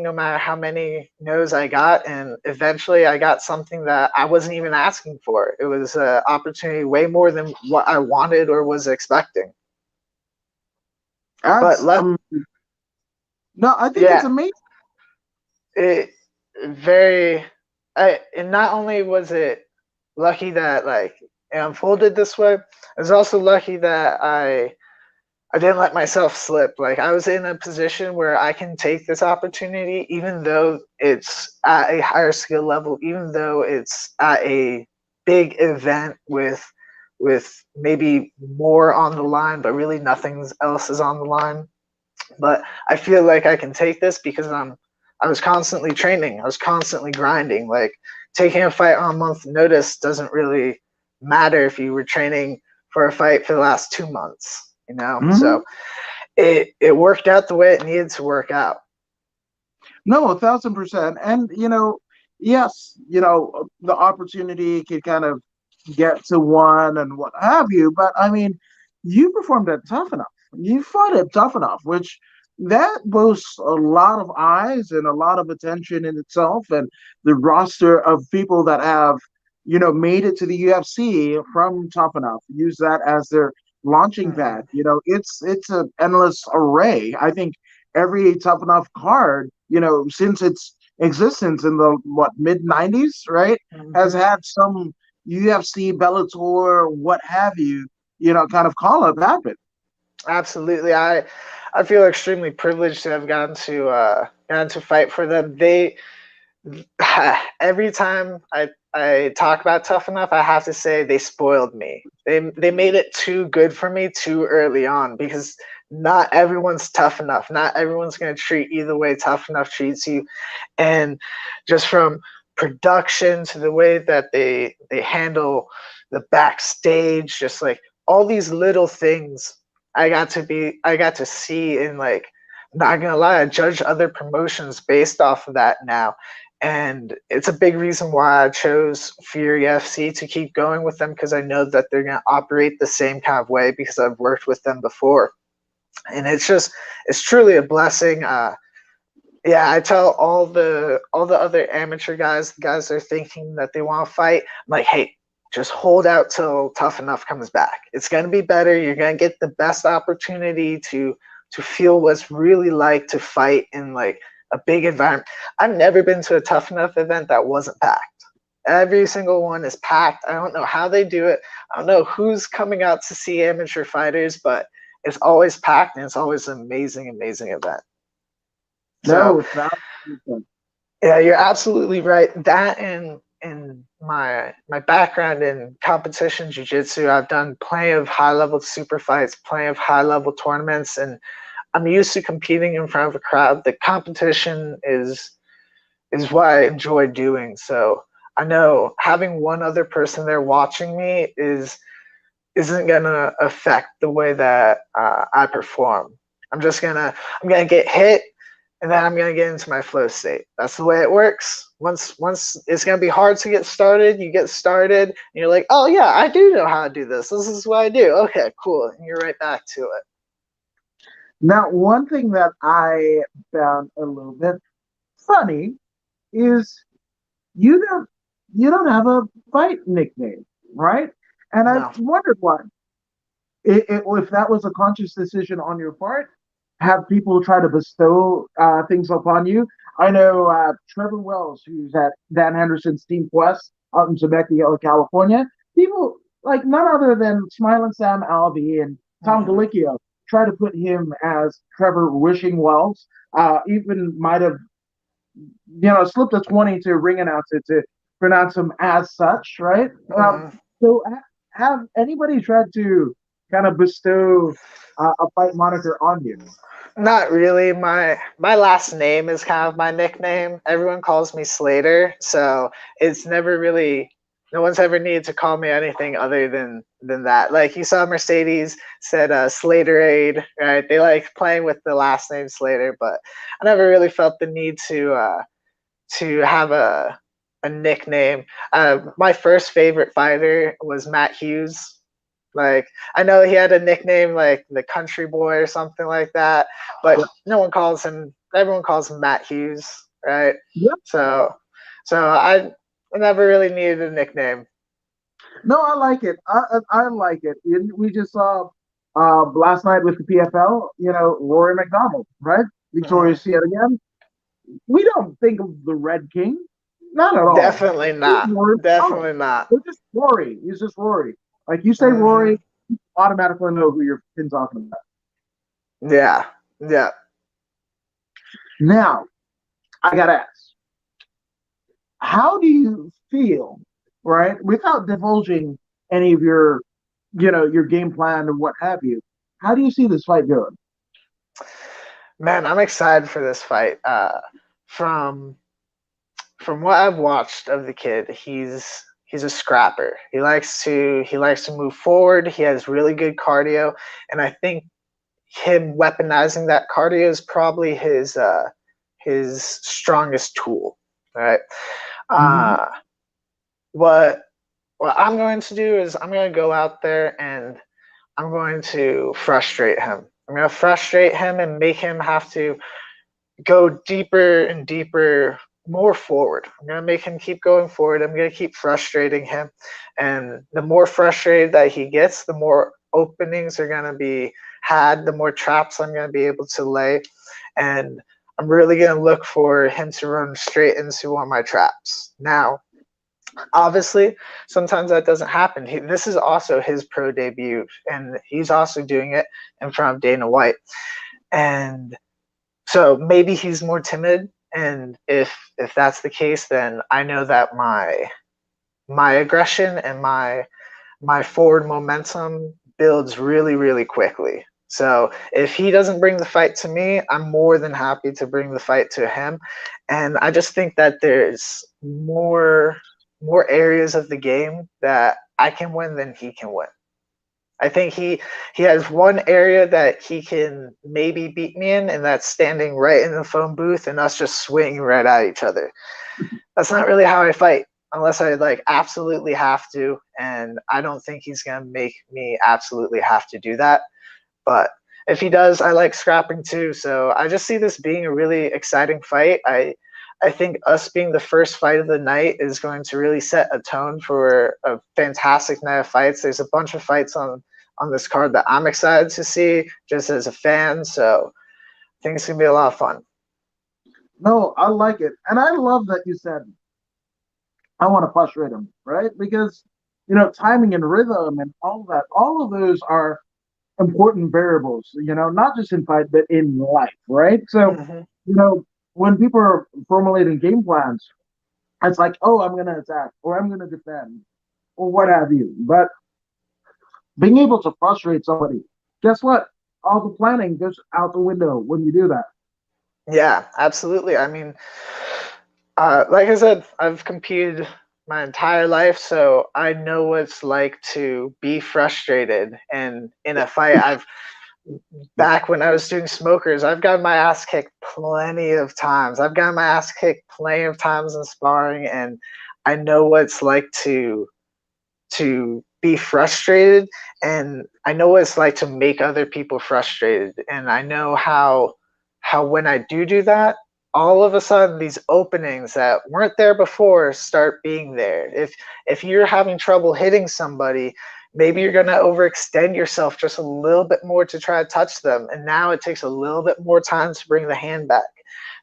no matter how many no's I got, and eventually I got something that I wasn't even asking for. It was an opportunity way more than what I wanted or was expecting. That's But no, I think it's yeah, amazing. it and not only was it lucky that like it unfolded this way, I was also lucky that I didn't let myself slip. Like I was in a position where I can take this opportunity, even though it's at a higher skill level, even though it's at a big event with maybe more on the line, but really nothing else is on the line. But I feel like I can take this because I was constantly training. I was constantly grinding. Like taking a fight on a month notice doesn't really matter if you were training for a fight for the last 2 months. Mm-hmm. So it worked out the way it needed to work out. No, 1,000%. And yes, the opportunity could kind of get to one and what have you, but I mean, you performed it tough enough. You fought it tough enough, which that boasts a lot of eyes and a lot of attention in itself, and the roster of people that have made it to the UFC from Tough Enough use that as their launching Mm-hmm. pad. It's an endless array. I think every Tough Enough card, since its existence in the mid 90s, right, has Mm-hmm. had some UFC, Bellator, what have you, kind of call up happen. Absolutely. I feel extremely privileged to have gotten to fight for them. They every time I talk about Tough Enough, I have to say they spoiled me. They made it too good for me too early on because not everyone's tough enough. Not everyone's going to treat you the way Tough Enough treats you. And just from production to the way that they handle the backstage, just like all these little things I got to see, and like, not gonna lie, I judge other promotions based off of that now. And it's a big reason why I chose Fury FC to keep going with them, because I know that they're going to operate the same kind of way because I've worked with them before. And it's truly a blessing. Yeah, I tell all the other amateur guys, the guys that are thinking that they want to fight, I'm like, hey, just hold out till Tough Enough comes back. It's going to be better. You're going to get the best opportunity to feel what's really like to fight in like a big environment. I've never been to a Tough Enough event that wasn't packed. Every single one is packed. I don't know how they do it. I don't know who's coming out to see amateur fighters, but it's always packed, and it's always an amazing, amazing event. No, So, yeah, you're absolutely right. That and my background in competition jiu-jitsu, I've done plenty of high-level super fights, plenty of high-level tournaments, and I'm used to competing in front of a crowd. The competition is what I enjoy doing. So I know having one other person there watching me isn't gonna affect the way that I perform. I'm gonna get hit, and then I'm gonna get into my flow state. That's the way it works. Once it's gonna be hard to get started, you get started, and you're like, oh yeah, I do know how to do this. This is what I do. Okay, cool, and you're right back to it. Now, one thing that I found a little bit funny is you don't have a fight nickname, right? And I've No. wondered why. If that was a conscious decision on your part, have people try to bestow things upon you. I know Trevor Wells, who's at Dan Henderson's Team Quest out in Temecula, California. People like none other than Smiling Sam Alvey and Tom Galicchio try to put him as Trevor Wishing Wells. Even might have slipped a 20 to ring announcer to pronounce him as such, right? So have anybody tried to kind of bestow a fight moniker on you? Not really. My last name is kind of my nickname. Everyone calls me Slater, so it's never really, no one's ever needed to call me anything other than that. Like you saw Mercedes said Slaterade, right? They like playing with the last name Slater, but I never really felt the need to have a nickname. My first favorite fighter was Matt Hughes. Like I know he had a nickname like the Country Boy or something like that, but no one calls him. Everyone calls him Matt Hughes, right? Yep. So I never really needed a nickname. No, I like it. I like it. We just saw last night with the PFL. Rory McDonald, right? Victorious yet again. We don't think of the Red King, not at all. Definitely not. Definitely not. It's just Rory. He's just Rory. Like you say, Rory, you automatically know who you're talking about. Yeah. Yeah. Now, I gotta ask, how do you feel, right? Without divulging any of your, your game plan and what have you, how do you see this fight going? Man, I'm excited for this fight. From what I've watched of the kid, he's a scrapper. He likes to move forward. He has really good cardio, and I think him weaponizing that cardio is probably his strongest tool. Right. What I'm going to do is I'm going to go out there and I'm going to frustrate him. I'm going to frustrate him and make him have to go deeper and deeper, more forward. I'm going to make him keep going forward. I'm going to keep frustrating him. And the more frustrated that he gets, the more openings are going to be had, the more traps I'm going to be able to lay. And I'm really going to look for him to run straight into one of my traps. Now, obviously, sometimes that doesn't happen. This is also his pro debut, and he's also doing it in front of Dana White. And so maybe he's more timid, and if that's the case, then I know that my aggression and my forward momentum builds really, really quickly. So if he doesn't bring the fight to me, I'm more than happy to bring the fight to him. And I just think that there's more areas of the game that I can win than he can win. I think he has one area that he can maybe beat me in, and that's standing right in the phone booth and us just swinging right at each other. That's not really how I fight unless I like absolutely have to, and I don't think he's gonna make me absolutely have to do that. But if he does, I like scrapping too. So I just see this being a really exciting fight. I think us being the first fight of the night is going to really set a tone for a fantastic night of fights. There's a bunch of fights on this card that I'm excited to see just as a fan. So I think it's gonna be a lot of fun. No, I like it. And I love that you said, I want to frustrate him, right? Because, timing and rhythm and all that, all of those are important variables, not just in fight, but in life, right? So, Mm-hmm. when people are formulating game plans, it's like, oh, I'm going to attack or I'm going to defend or what have you. But being able to frustrate somebody, guess what? All the planning goes out the window when you do that. Yeah, absolutely. I mean, like I said, I've competed my entire life, so I know what it's like to be frustrated. And in a fight, back when I was doing smokers, I've gotten my ass kicked plenty of times. I've gotten my ass kicked plenty of times in sparring, and I know what it's like to be frustrated, and I know what it's like to make other people frustrated. And I know how when I do that, all of a sudden these openings that weren't there before start being there. If you're having trouble hitting somebody, maybe you're going to overextend yourself just a little bit more to try to touch them, and now it takes a little bit more time to bring the hand back.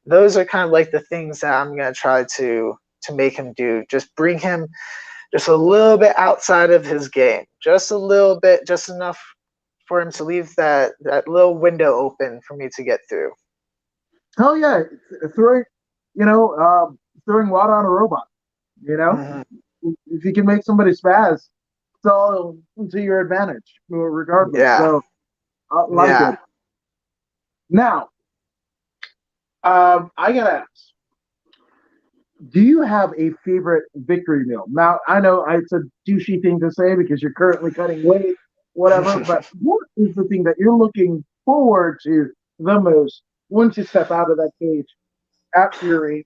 Those are kind of like the things that I'm going to try to make him do. Just bring him just a little bit outside of his game, just a little bit, just enough for him to leave that little window open for me to get through. Hell yeah, throwing, throwing water on a robot. You know, Mm-hmm. if you can make somebody spaz, it's all to your advantage, regardless. Yeah, So I like yeah. it. Now, I gotta ask, do you have a favorite victory meal? Now, I know it's a douchey thing to say because you're currently cutting weight, whatever, but what is the thing that you're looking forward to the most once you step out of that cage at Fury?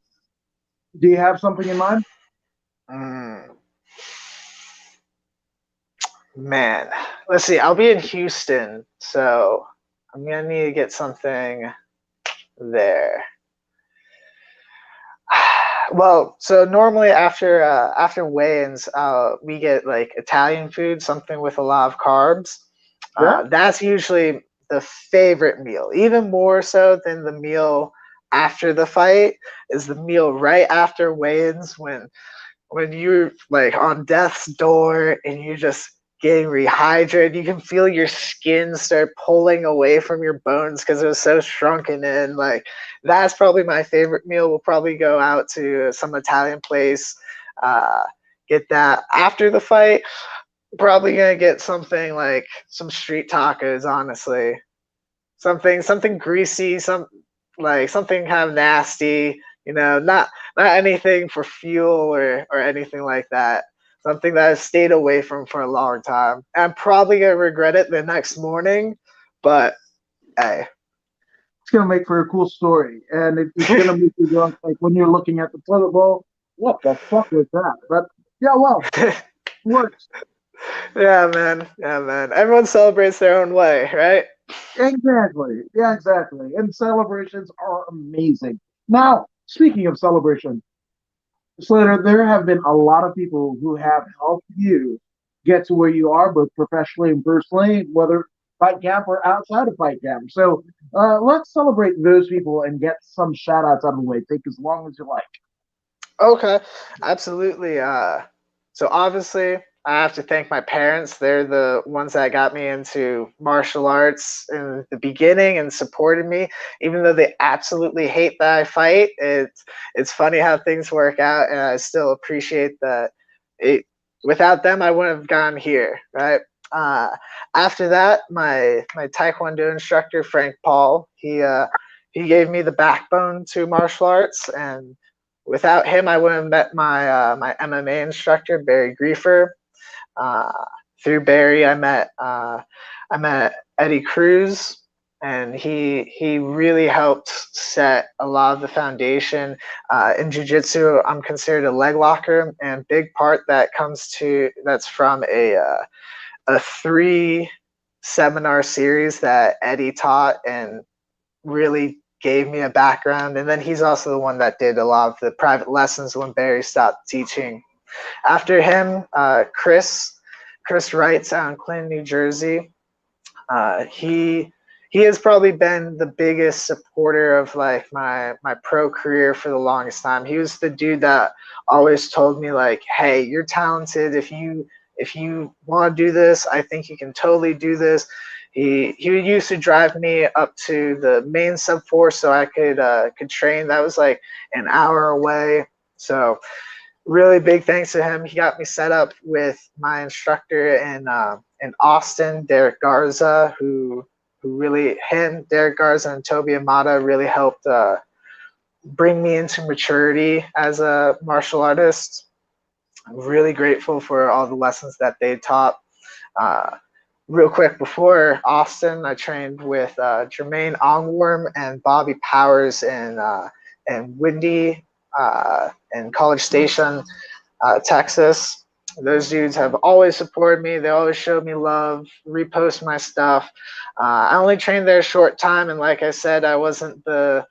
Do you have something in mind? Mm, man, let's see. I'll be in Houston, so I'm gonna need to get something there. Well, so normally after weigh-ins, we get like Italian food, something with a lot of carbs. Yeah. That's usually the favorite meal, even more so than the meal after the fight. Is the meal right after weigh-ins when you're like on death's door and you're just getting rehydrated. You can feel your skin start pulling away from your bones because it was so shrunken in. Like that's probably my favorite meal. We'll probably go out to some Italian place, uh, get that after the fight. Probably gonna get something like some street tacos. Honestly, something greasy, something kind of nasty. Not anything for fuel or anything like that. Something that I've stayed away from for a long time. I'm probably gonna regret it the next morning, but hey. It's gonna make for a cool story, and it's gonna make you go like when you're looking at the toilet bowl. What the fuck was that? But yeah, well, works Yeah, man. Yeah, man. Everyone celebrates their own way, right? exactly. Yeah, exactly. And celebrations are amazing. Now, speaking of celebration, Slater, there have been a lot of people who have helped you get to where you are, both professionally and personally, whether fight camp or outside of fight camp. So let's celebrate those people and get some shout outs out of the way. Take as long as you like. Okay, absolutely. So obviously, I have to thank my parents. They're the ones that got me into martial arts in the beginning and supported me, even though they absolutely hate that I fight. It's funny how things work out, and I still appreciate that. It Without them, I wouldn't have gone here, right? Uh, After that, my Taekwondo instructor Frank Paul, he gave me the backbone to martial arts, and without him, I wouldn't have met my MMA instructor Barry Griefer. Uh, through Barry, I met Eddie Cruz, and he really helped set a lot of the foundation. In jiu-jitsu, I'm considered a leg locker, and big part that's from a 3 seminar series that Eddie taught and really gave me a background. And then he's also the one that did a lot of the private lessons when Barry stopped teaching. After him, Chris Wright's out in Clinton, New Jersey. He has probably been the biggest supporter of like my pro career for the longest time. He was the dude that always told me like, hey, you're talented. If you want to do this, I think you can totally do this. He used to drive me up to the main sub 4 so I could train. That was like an hour away. So really big thanks to him. He got me set up with my instructor in Austin, Derek Garza, Derek Garza and Toby Amata really helped bring me into maturity as a martial artist. I'm really grateful for all the lessons that they taught. Real quick, before Austin, I trained with Jermaine Ongworm and Bobby Powers in Windy in College Station, Texas. Those dudes have always supported me. They always showed me love, repost my stuff. I only trained there a short time, and like I said, I wasn't the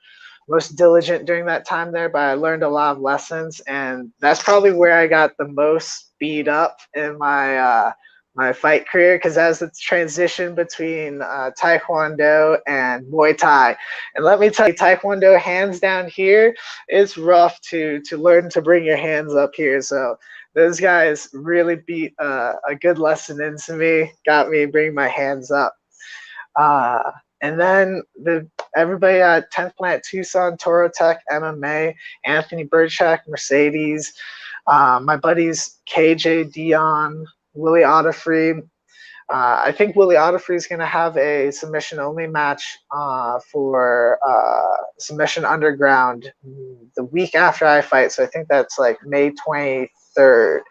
most diligent during that time there, but I learned a lot of lessons, and that's probably where I got the most beat up in my my fight career, because that was the transition between Taekwondo and Muay Thai. And let me tell you, Taekwondo, hands down here, it's rough to learn to bring your hands up here. So those guys really beat a good lesson into me, got me bring my hands up. And then everybody at 10th Planet Tucson, Toro Tech, MMA, Anthony Burchak, Mercedes, my buddies KJ Dion, Willie Otterfree. I think Willie Otterfree is going to have a submission only match for Submission Underground the week after I fight. So I think that's like May 23rd.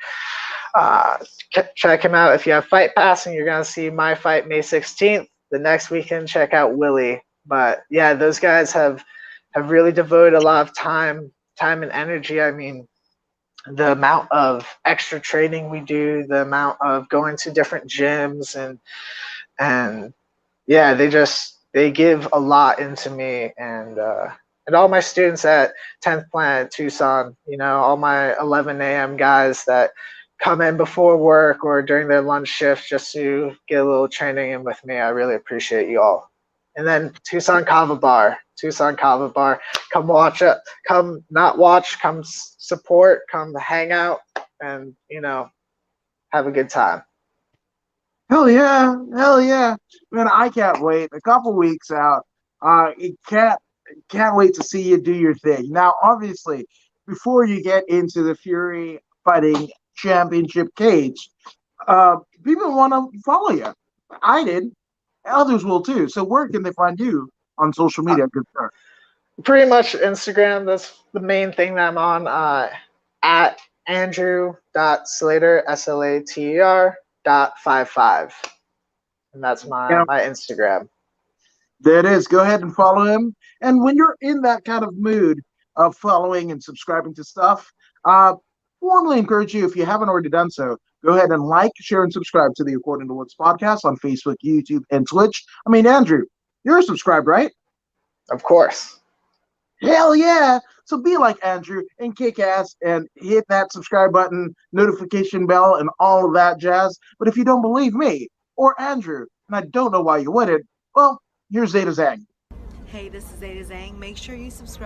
Check him out if you have Fight Pass, and you're going to see my fight May 16th. The next weekend, check out Willie. But yeah, those guys have really devoted a lot of time and energy. I mean, the amount of extra training we do, the amount of going to different gyms, and yeah, they give a lot into me, and all my students at 10th Planet Tucson, you know, all my 11 a.m. guys that come in before work or during their lunch shift just to get a little training in with me. I really appreciate you all. And then Tucson Kava Bar, come watch it, come not watch, come support, come hang out, and, you know, have a good time. Hell yeah, man! I can't wait. A couple weeks out, can't wait to see you do your thing. Now, obviously, before you get into the Fury Fighting Championship cage, people want to follow you. I did. Others will too. So where can they find you on social media? Good sir. Pretty much Instagram. That's the main thing that I'm on. At Andrew.Slater, SLATER.55. And that's my Instagram. There it is. Go ahead and follow him. And when you're in that kind of mood of following and subscribing to stuff, warmly encourage you, if you haven't already done so, go ahead and like, share, and subscribe to the According to Woods podcast on Facebook, YouTube, and Twitch. I mean, Andrew, you're subscribed, right? Of course. Hell yeah. So be like Andrew and kick ass and hit that subscribe button, notification bell, and all of that jazz. But if you don't believe me or Andrew, and I don't know why you wouldn't, well, here's Zeta Zhang. Hey, this is Zeta Zhang. Make sure you subscribe.